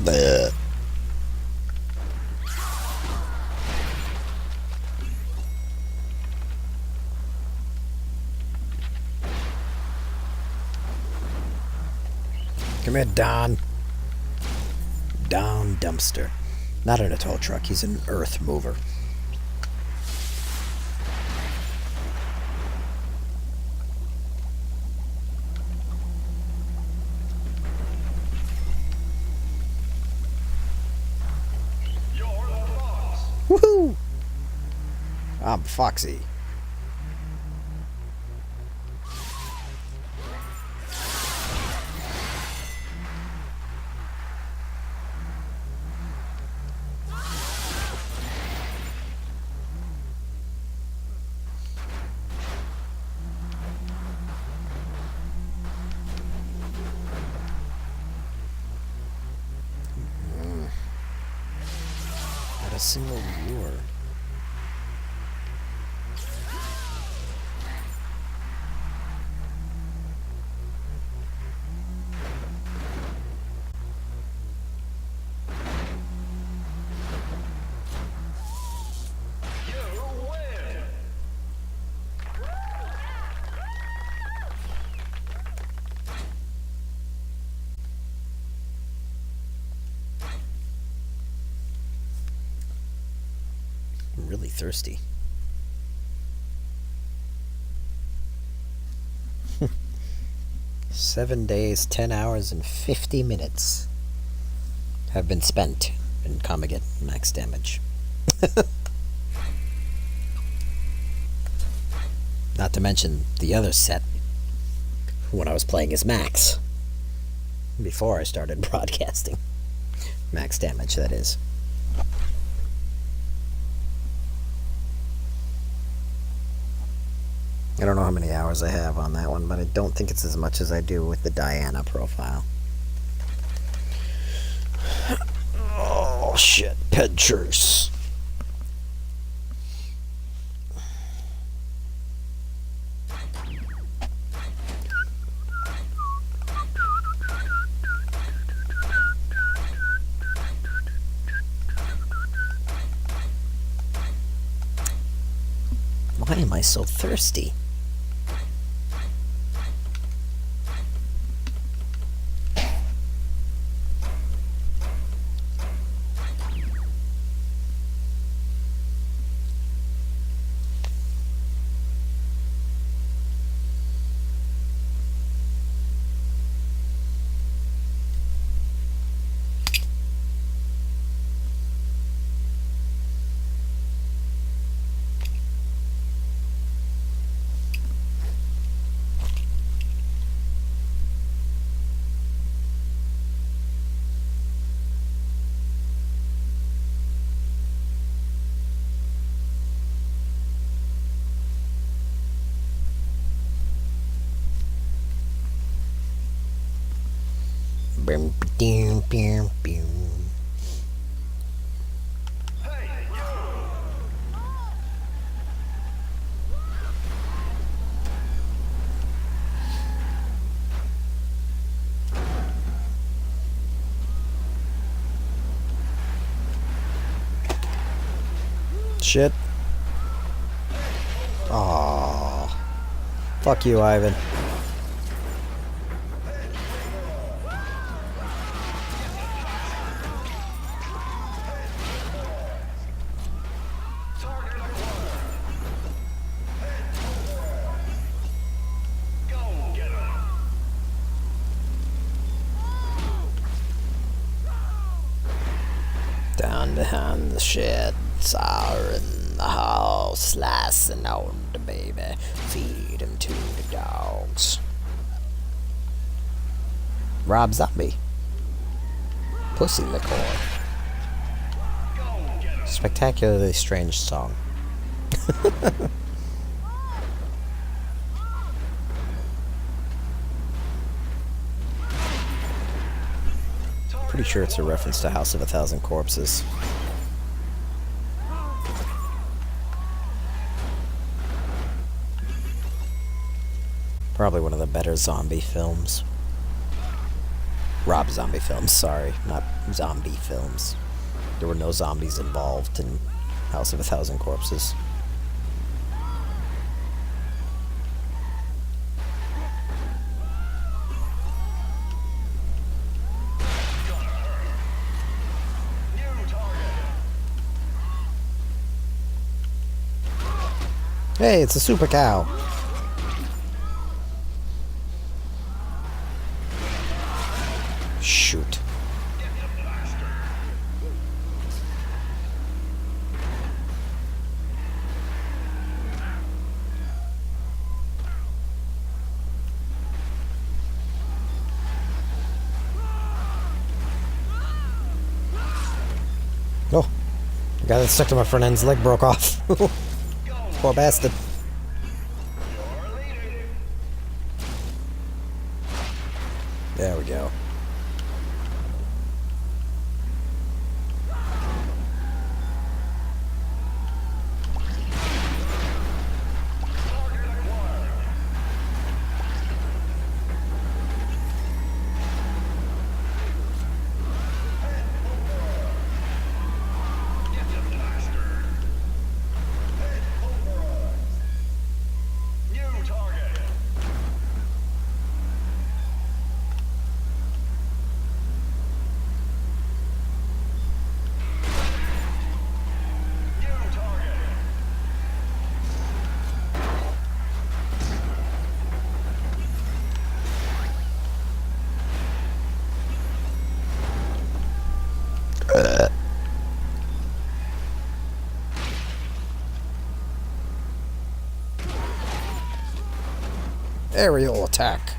Bleh. Come here, Don. Don Dumpster. Not in a tow truck, he's an earth mover. You're the boss. Woohoo! I'm Foxy. Not a single lure. You win. I'm really thirsty. Seven days, 10 hours, and 50 minutes have been spent in Comiget max damage. Not to mention the other set when I was playing as Max. Before I started broadcasting. Max damage, that is. I don't know how many hours I have on that one, but I don't think it's as much as I do with the Diana profile. Oh shit, pictures. Why am I so thirsty? Bim, bim, bim, bim. Hey, you! Shit. Aww. Fuck you, Ivan. Target acquired. Go get him. Down behind the sheds are in the house, slicing on the baby, feed him to the dogs. Rob Zombie. Pussy Liquor. Go get him. Spectacularly strange song. Pretty sure it's a reference to House of a Thousand Corpses. Probably one of the better zombie films. Rob Zombie films, sorry, not zombie films. There were no zombies involved in House of a Thousand Corpses. New target. Hey, it's a super cow. Shoot. Oh, the guy that stuck to my front end's leg broke off. Poor bastard. You're leading. There we go. Target acquired. Get the blaster. New target. New target. Aerial attack.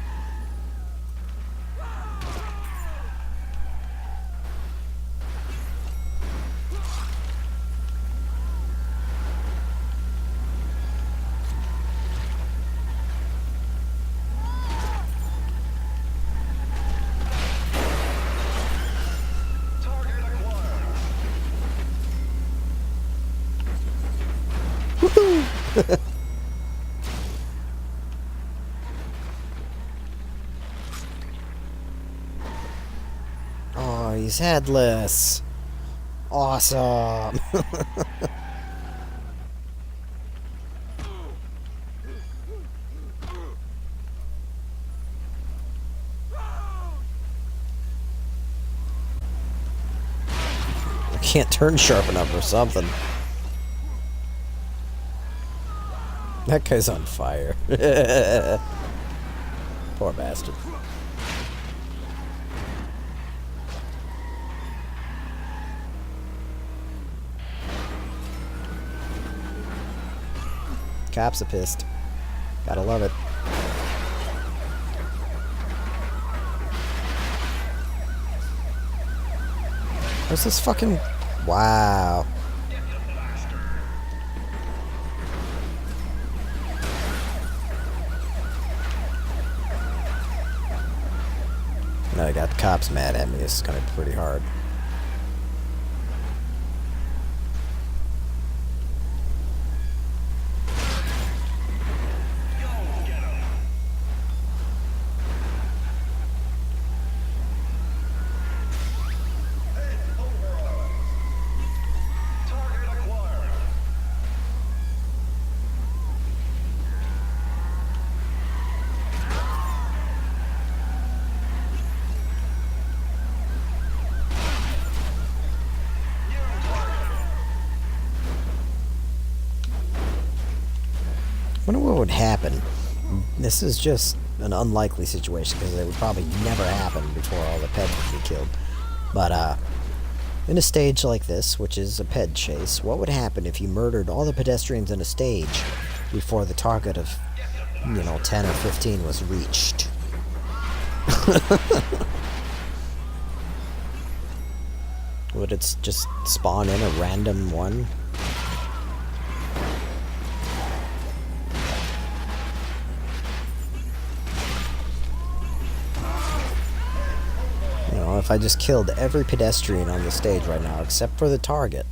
Target acquired. Oh, he's headless. Awesome. I can't turn sharp enough or something. That guy's on fire. Poor bastard. Cops are pissed. Gotta love it. Where's this fucking... Wow. Get the blaster. Nice. I got the cops mad at me. This is gonna be pretty hard. Target acquired. New target. I wonder what would happen. This is just an unlikely situation because it would probably never happen before all the peds would be killed. But in a stage like this, which is a ped chase, what would happen if you murdered all the pedestrians in a stage before the target of, 10 or 15 was reached? Would it just spawn in a random one? If I just killed every pedestrian on the stage right now, except for the target,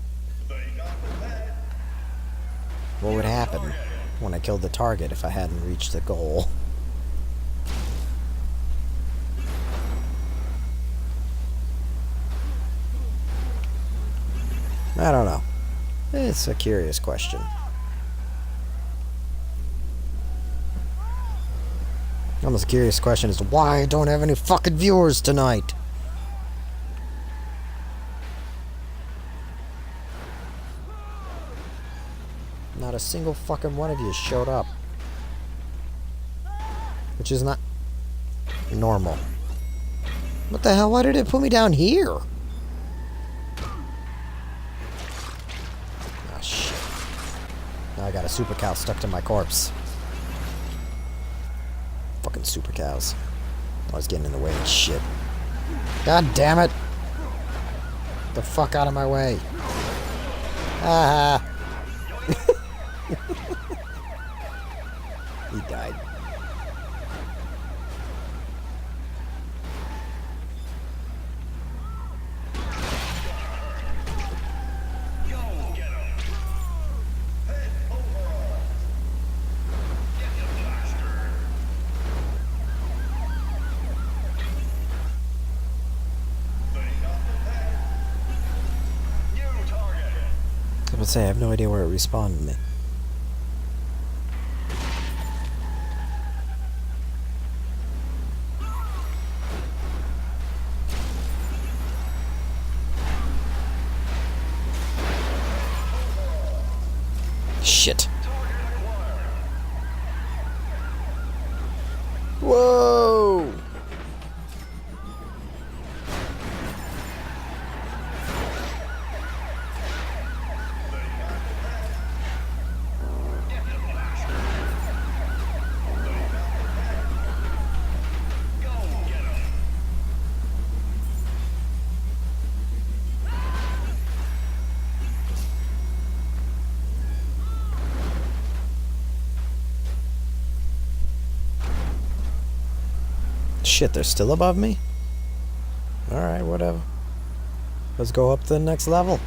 what would happen when I killed the target if I hadn't reached the goal? I don't know. It's a curious question. Almost a curious question is why I don't have any fucking viewers tonight. Not a single fucking one of you showed up. Which is not normal. What the hell? Why did it put me down here? Oh, shit. Now I got a super cow stuck to my corpse. Fucking super cows. I was getting in the way of shit. God damn it! Get the fuck out of my way. Ah! He died. I would say I have no idea where it respawned me. Shit. Whoa! Shit, they're still above me? Alright, whatever. Let's go up to the next level.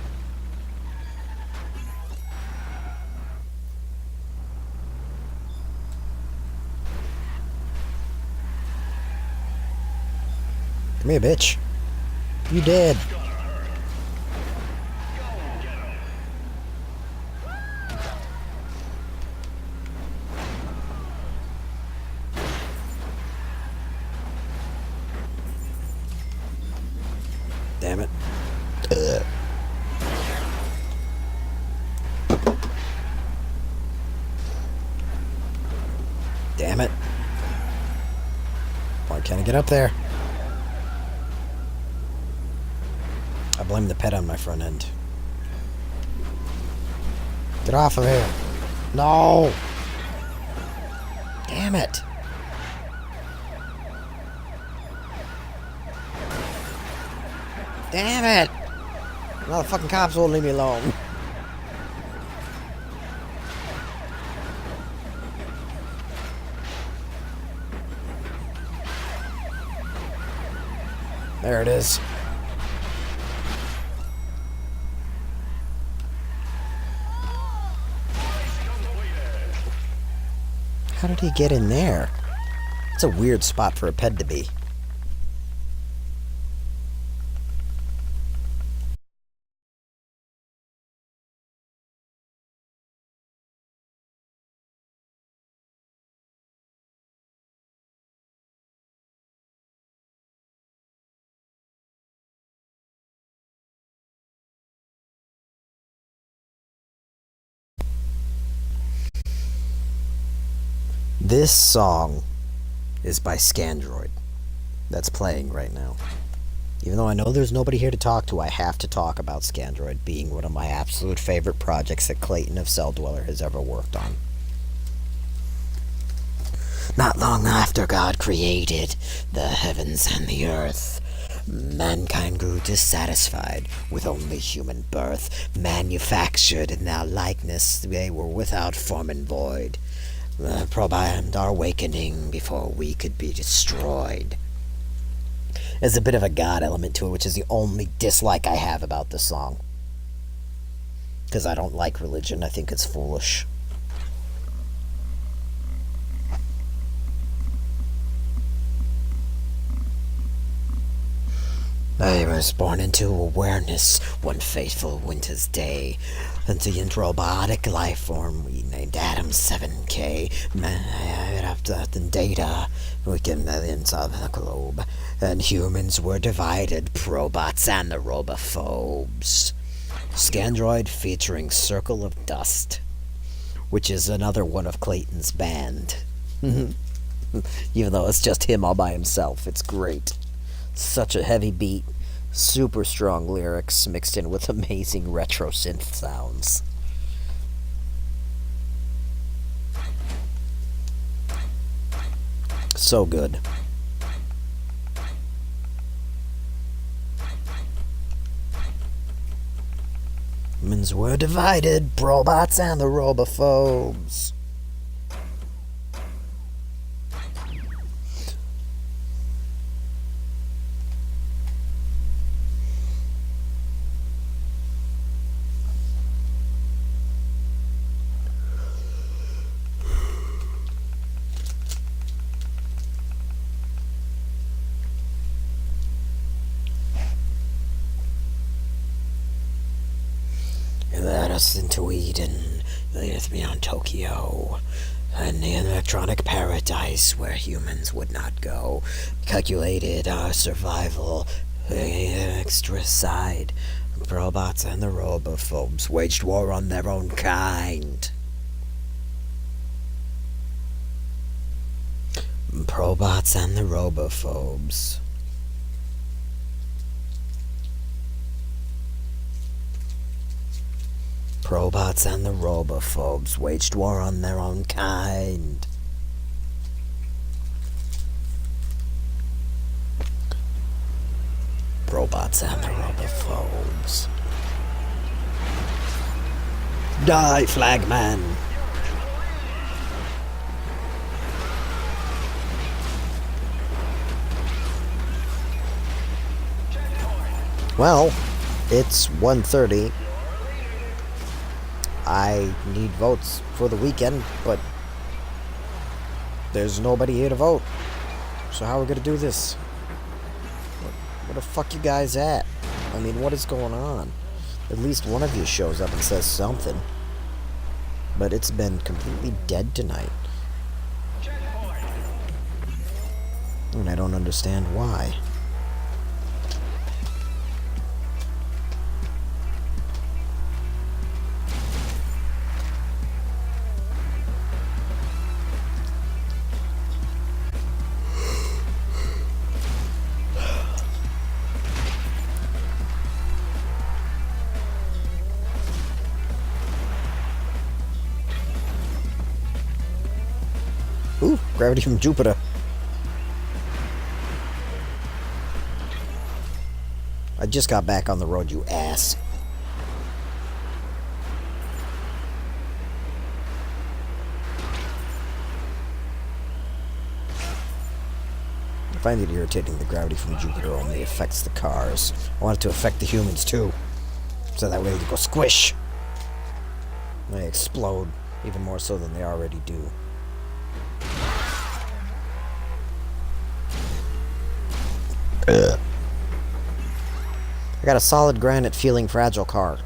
Come here, bitch. You dead. Damn it. Damn it. Why can't I get up there? I blame the pet on my front end. Get off of here. No! Damn it. Damn it! Now the fucking cops won't leave me alone. There it is. How did he get in there? It's a weird spot for a ped to be. This song is by Scandroid. That's playing right now. Even though I know there's nobody here to talk to, I have to talk about Scandroid being one of my absolute favorite projects that Clayton of Cell Dweller has ever worked on. Not long after God created the heavens and the earth, mankind grew dissatisfied with only human birth. Manufactured in their likeness, they were without form and void. Programmed our awakening before we could be destroyed. There's a bit of a God element to it, which is the only dislike I have about the song. Because I don't like religion, I think it's foolish. I was born into awareness one fateful winter's day. Sentient robotic life form we named Adam 7K. And data within millions of the globe. And humans were divided, probots and the robophobes. Scandroid featuring Circle of Dust, which is another one of Clayton's band. Even though it's just him all by himself, it's great. Such a heavy beat, super strong lyrics mixed in with amazing retro synth sounds. So good. Humans were divided, robots and the robophobes. Led us into Eden, leadeth beyond Tokyo, an electronic paradise where humans would not go. Calculated our survival, extra side. Robots and the robophobes waged war on their own kind. Probots and the robophobes. Probots and the robophobes waged war on their own kind. Probots and the robophobes. Die, Flagman! Well, it's 1:30. I need votes for the weekend, but there's nobody here to vote. So how are we gonna do this? Where the fuck you guys at? I mean, what is going on? At least one of you shows up and says something. But it's been completely dead tonight. And I don't understand why. Ooh, gravity from Jupiter. I just got back on the road, you ass. find it irritating the gravity from Jupiter only affects the cars. I want it to affect the humans too. So that way they go squish. They explode even more so than they already do. I got a solid granite feeling fragile car.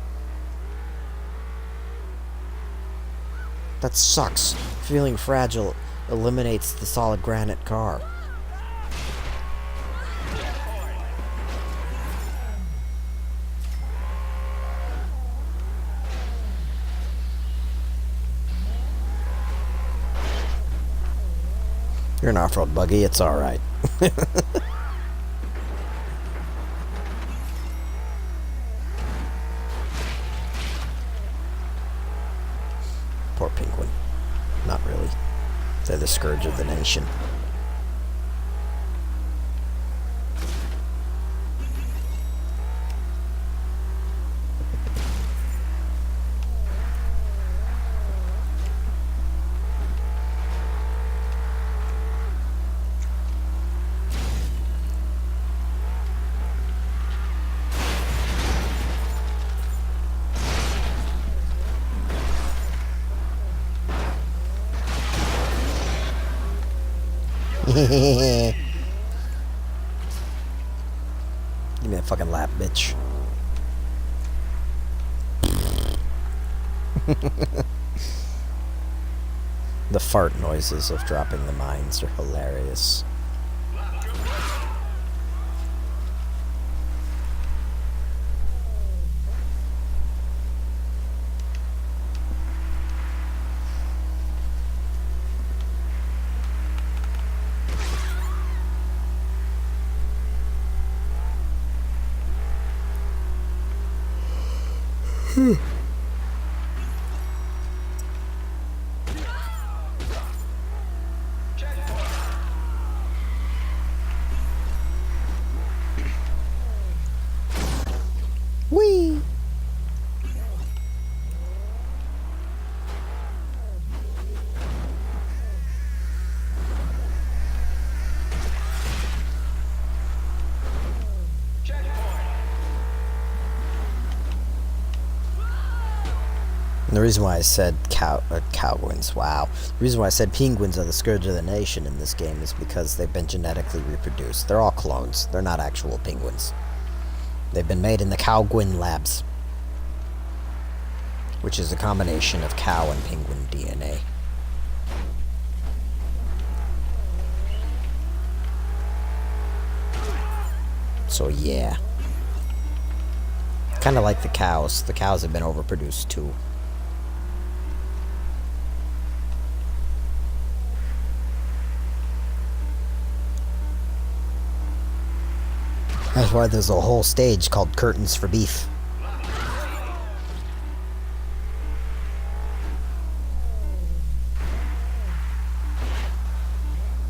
That sucks. Feeling fragile eliminates the solid granite car. You're an off-road buggy, it's alright. Poor penguin. Not really. They're the scourge of the nation. Give me that fucking lap, bitch. The fart noises of dropping the mines are hilarious. Whee! And the reason why I said cowguins, wow. The reason why I said penguins are the scourge of the nation in this game is because they've been genetically reproduced. They're all clones. They're not actual penguins. They've been made in the cowguin labs, which is a combination of cow and penguin DNA. So yeah. Kind of like the cows. The cows have been overproduced too. That's why there's a whole stage called Curtains for Beef.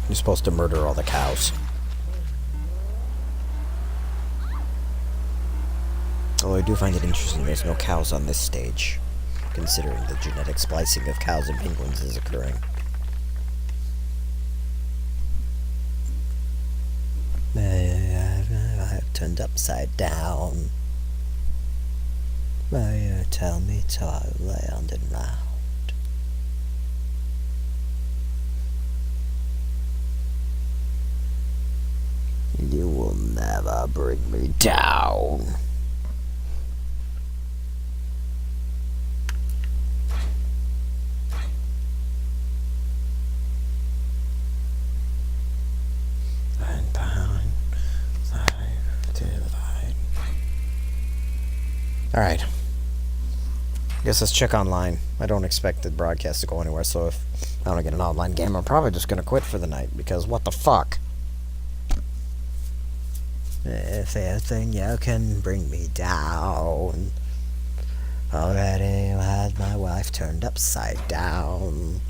You're supposed to murder all the cows. Although I do find it interesting there's no cows on this stage, considering the genetic splicing of cows and penguins is occurring. I've turned upside down. You tell me to land and round. You will never bring me down. Alright. Guess let's check online. I don't expect the broadcast to go anywhere, so if I don't get an online game, I'm probably just gonna quit for the night, because what the fuck? If anything, you can bring me down. Already had my wife turned upside down.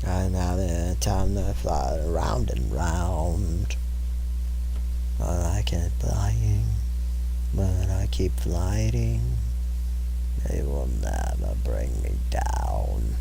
And now the time to fly round and round. I keep flying, but I keep flying. They will never bring me down.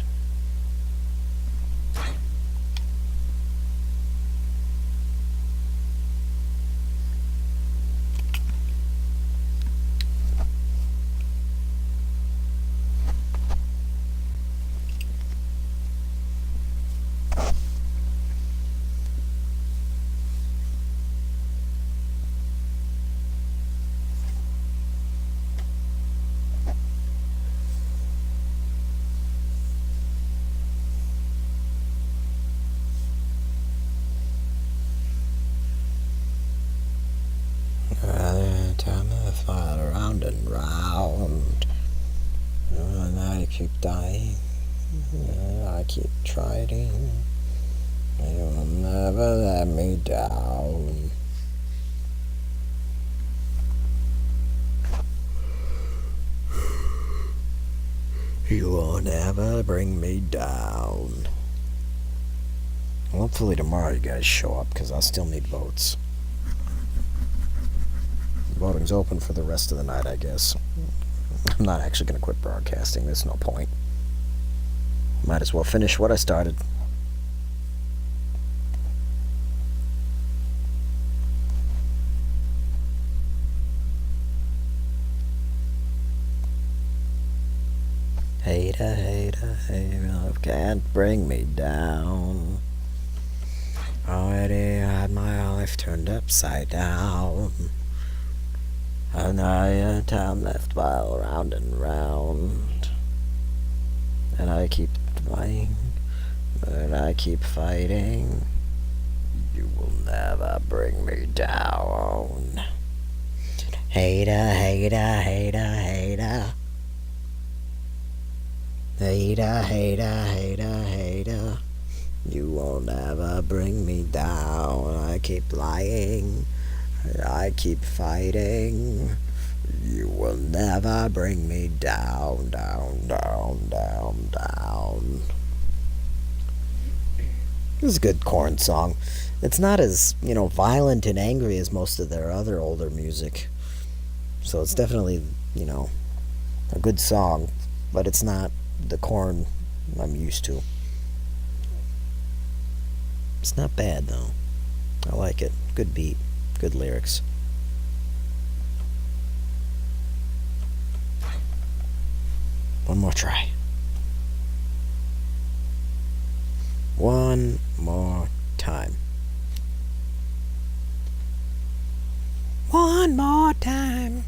round. And I keep dying. I keep trying. You'll never let me down. You will never bring me down. Well, hopefully tomorrow you guys show up, because I'll still need votes. Voting's open for the rest of the night, I guess. I'm not actually going to quit broadcasting. There's no point. Might as well finish what I started. Hater, hater, hater, can't bring me down. Already had my life turned upside down. And I a town left while round and round. And I keep fighting, and I keep fighting. You will never bring me down. Hater, hater, hater, hater. Hater, hater, hater, hater. You will never bring me down. I keep lying. I keep fighting. You will never bring me down, down, down, down, down. This is a good Korn song. It's not as, violent and angry as most of their other older music. So it's definitely, a good song. But it's not the Korn I'm used to. It's not bad, though. I like it. Good beat. Good lyrics. One more try. One more time. One more time.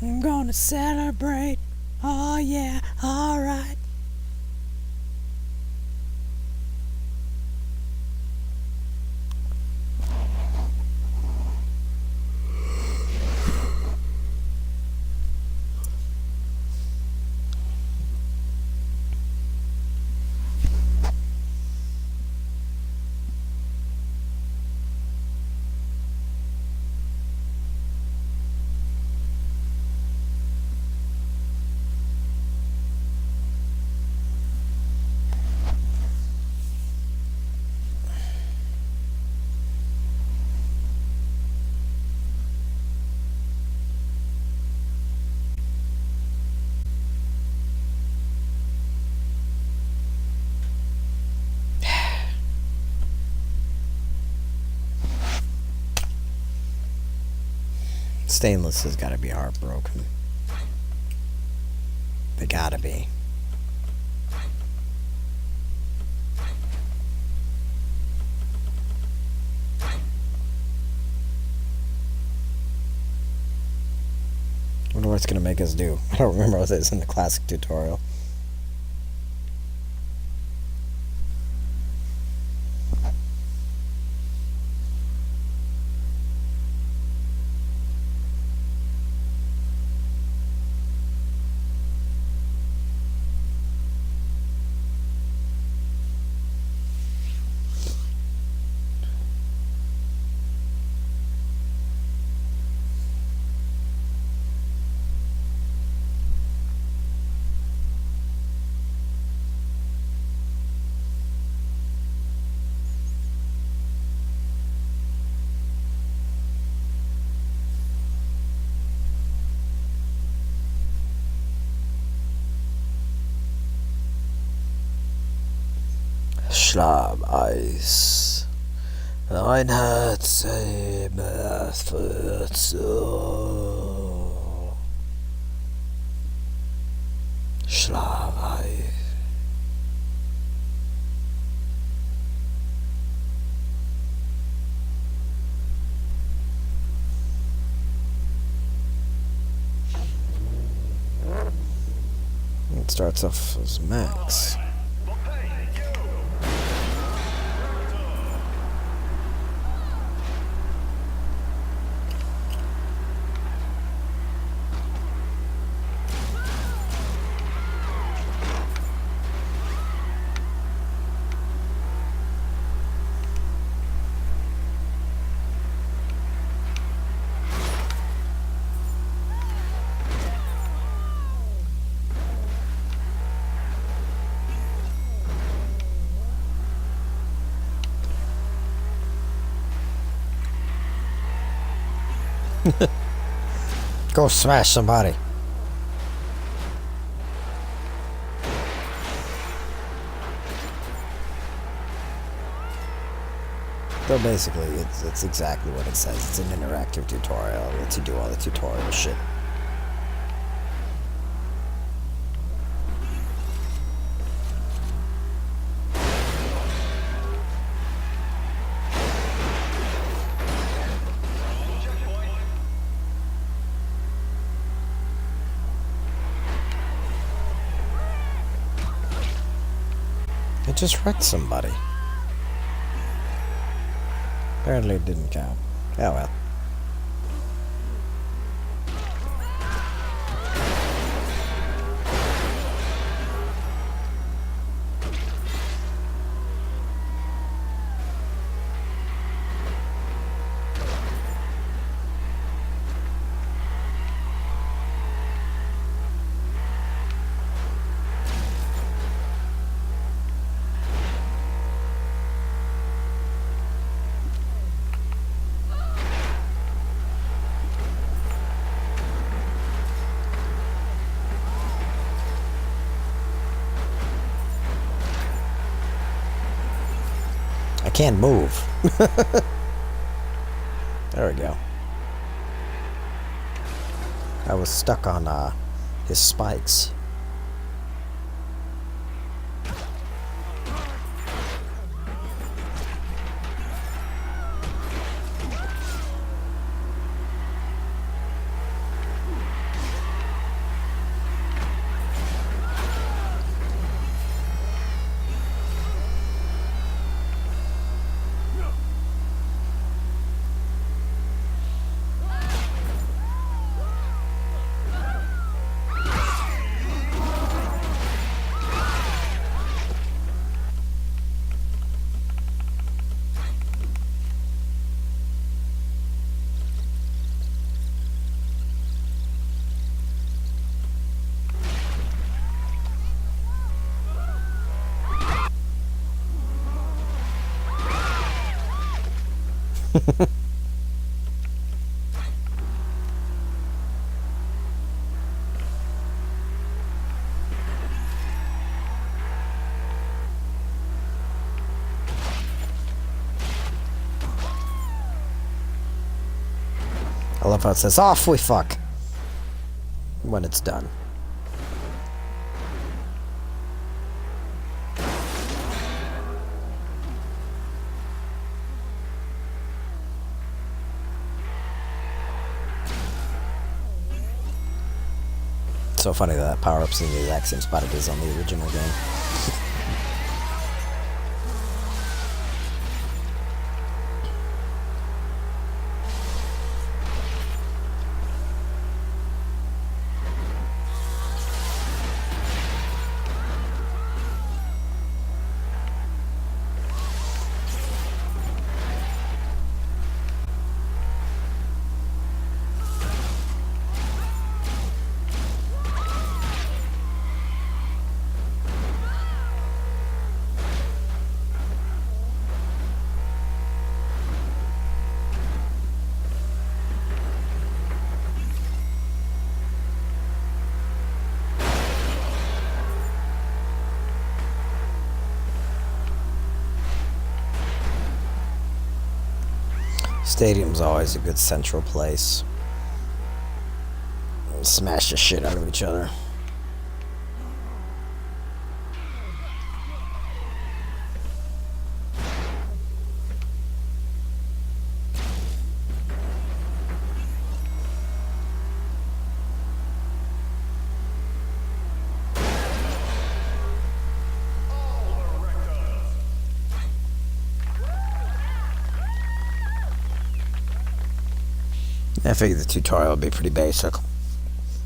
I'm gonna celebrate. Oh yeah, alright. Stainless has gotta be heartbroken. They gotta be. Wonder what it's gonna make us do. I don't remember what it is in the classic tutorial. Schlameis. Ein Herz im Herzen. Schlameis. It starts off as Max. Go smash somebody. So basically, it's exactly what it says. It's an interactive tutorial. It lets you do all the tutorial shit. It just wrecked somebody. Apparently it didn't count. Oh well. I can't move. There we go. I was stuck on his spikes. I love how it says, off we fuck, when it's done. So funny that power-up's in the exact same spot it is on the original game. Stadium's always a good central place. Smash the shit out of each other. I figured the tutorial would be pretty basic.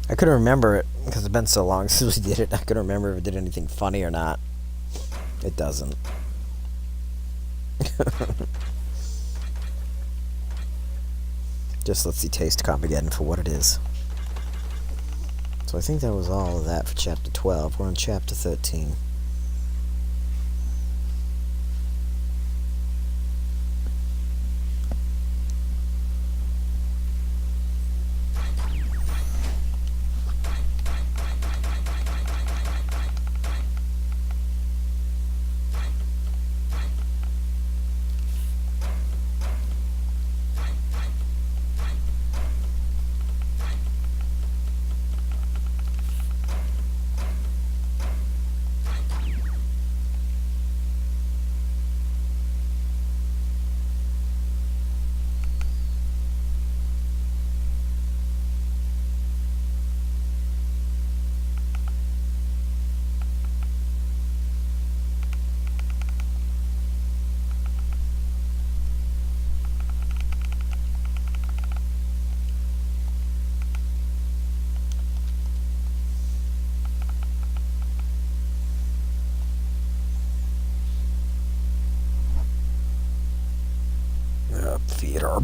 I couldn't remember it because it's been so long since we did it. I couldn't remember if it did anything funny or not. It doesn't. Just lets you taste Comp-Again for what it is. So I think that was all of that for Chapter 12. We're on Chapter 13.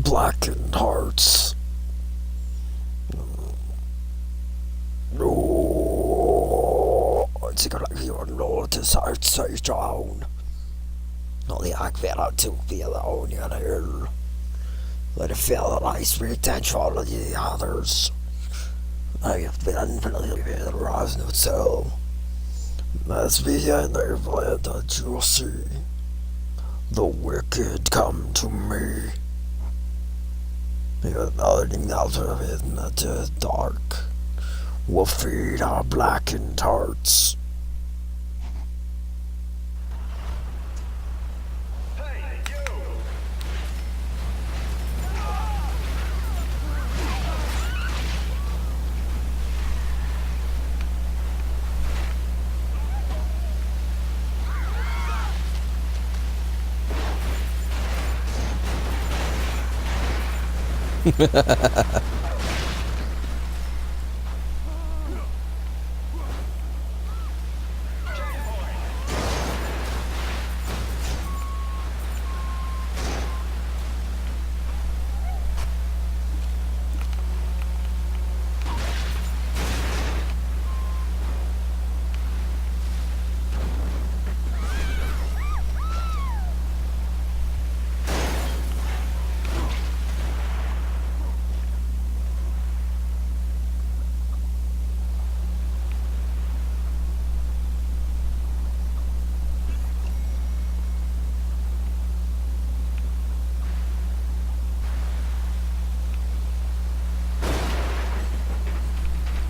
blackened hearts. No, it's gonna be a notice outside town. Not the akvera to be alone in here. Let it feel nice attention of the others. I have been believing in Rosno so. Let's be in their plan that you'll see. The wicked come to me. You're nothing out of it in the dark. Will feed our blackened hearts. Hey, you!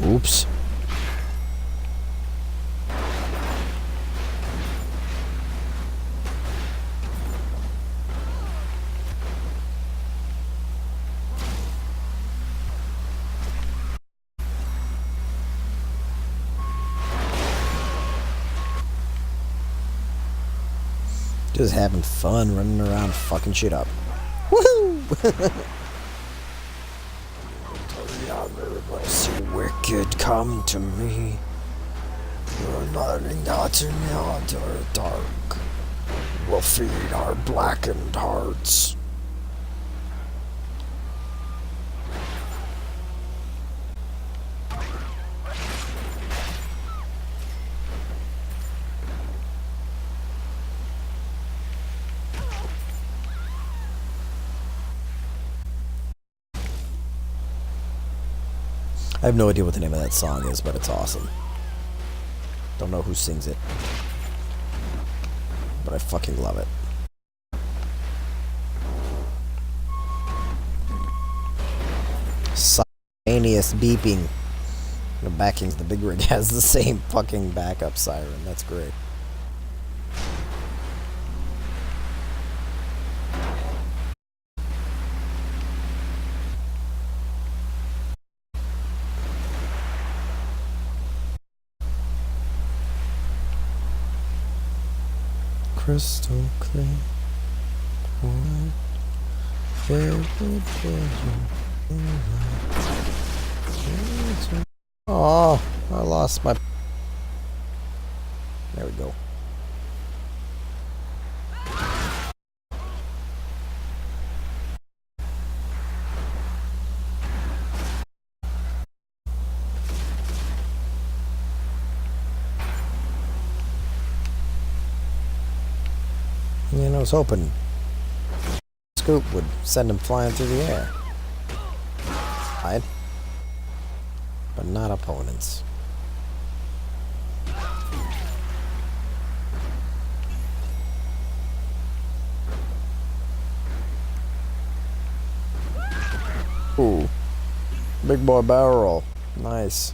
Oops. Just having fun running around fucking shit up. Woohoo! Wicked come to me. You're nothing out in the dark. Will feed our blackened hearts. I have no idea what the name of that song is, but it's awesome. Don't know who sings it, but I fucking love it. Simultaneous beeping. The backings, the big rig has the same fucking backup siren. That's great. Crystal clear. Oh, I lost my. There we go. You know, I was hoping Scoop would send him flying through the air. Right? But not opponents. Ooh. Big boy barrel roll. Nice.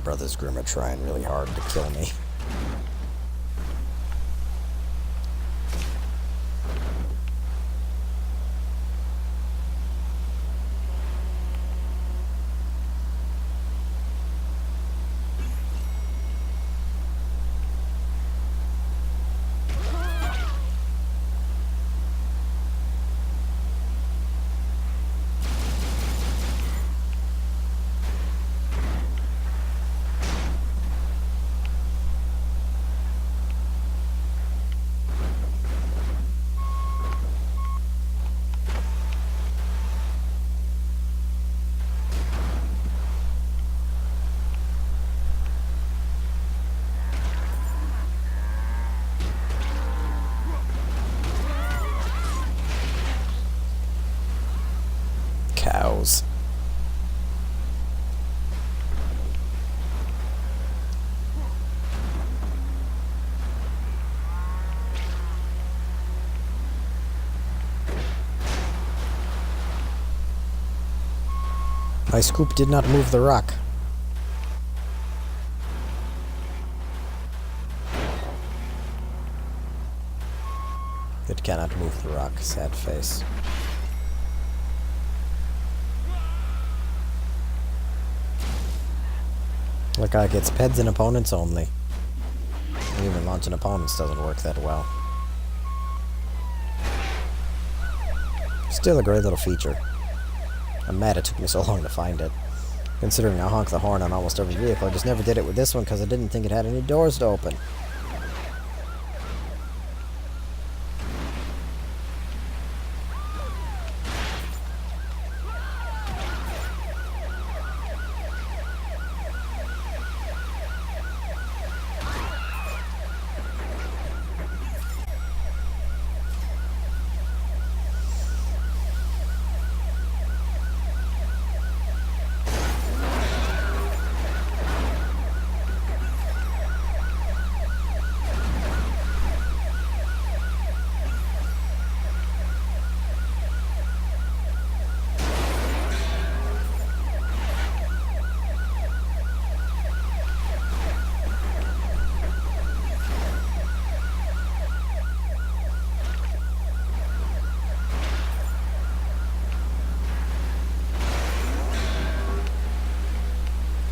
Brothers Grimm are trying really hard to kill me. Cows. My scoop did not move the rock. It cannot move the rock. Sad face. Look, I gets peds and opponents only. Even launching opponents doesn't work that well. Still a great little feature. I'm mad it took me so long to find it. Considering I honk the horn on almost every vehicle, I just never did it with this one because I didn't think it had any doors to open.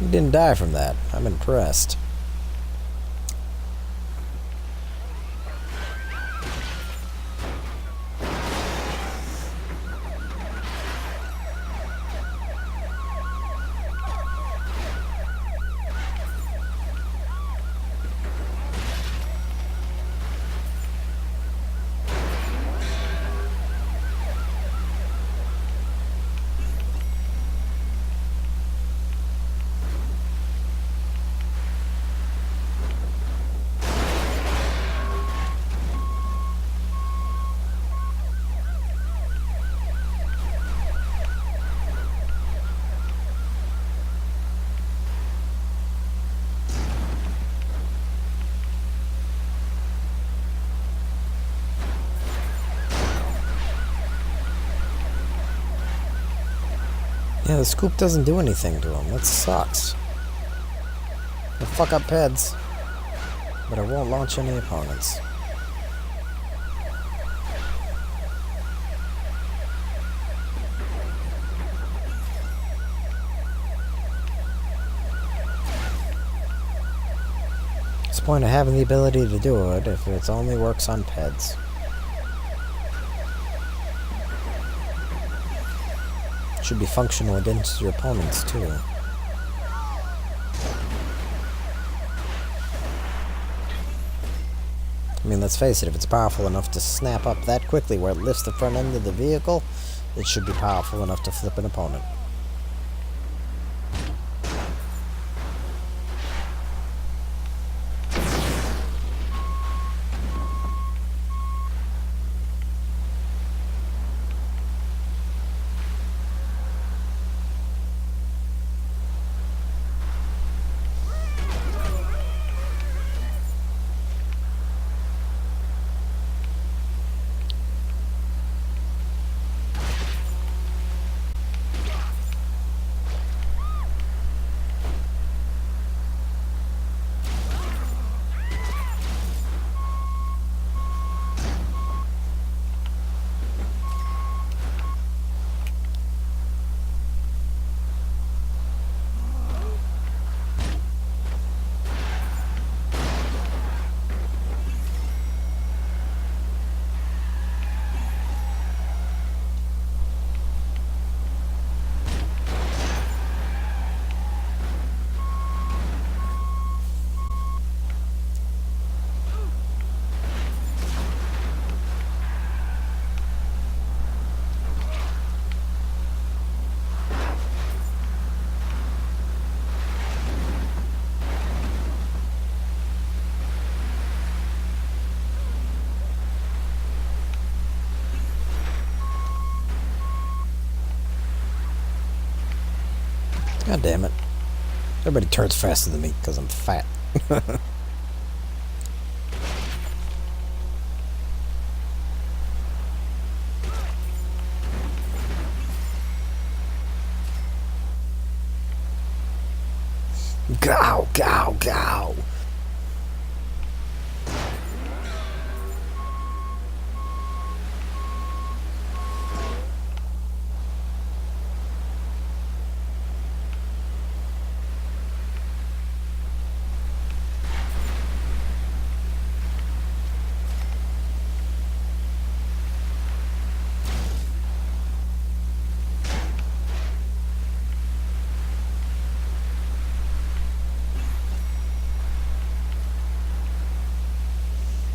You didn't die from that. I'm impressed. Yeah, the scoop doesn't do anything to him. That sucks. I'll fuck up peds, but I won't launch any opponents. What's the point of having the ability to do it if it only works on peds? Should be functional against your opponents, too. I mean, let's face it, if it's powerful enough to snap up that quickly where it lifts the front end of the vehicle, it should be powerful enough to flip an opponent. God damn it. Everybody turns faster than me because I'm fat. Gow, gow, gow.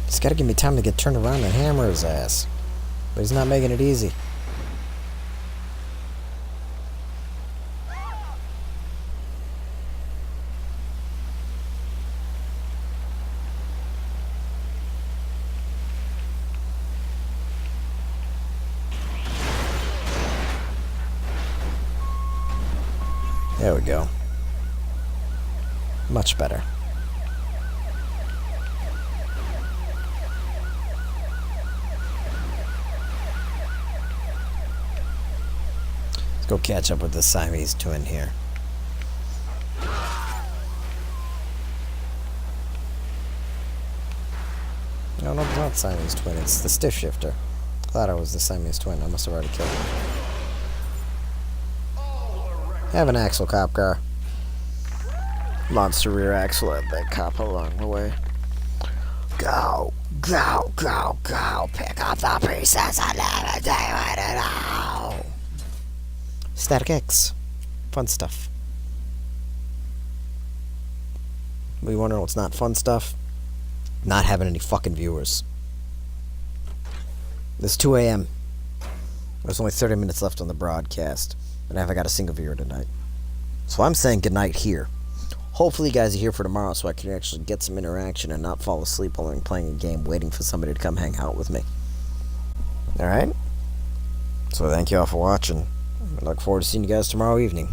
He's gotta give me time to get turned around and hammer his ass. But he's not making it easy. There we go. Much better. Let's go catch up with the Siamese twin here. No, it's not Siamese twin. It's the stiff shifter. I thought I was the Siamese twin. I must have already killed him. Have an axle, cop car. Monster rear axle at that cop along the way. Go, go, go, go. Pick up the pieces and never do it at all. Static X. Fun stuff. We wondering what's not fun stuff? Not having any fucking viewers. It's 2 a.m. There's only 30 minutes left on the broadcast. And I haven't got a single viewer tonight. So I'm saying goodnight here. Hopefully you guys are here for tomorrow so I can actually get some interaction and not fall asleep while I'm playing a game waiting for somebody to come hang out with me. Alright? So thank you all for watching. I look forward to seeing you guys tomorrow evening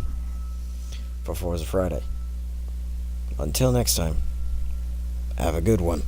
for Forza Friday. Until next time, have a good one.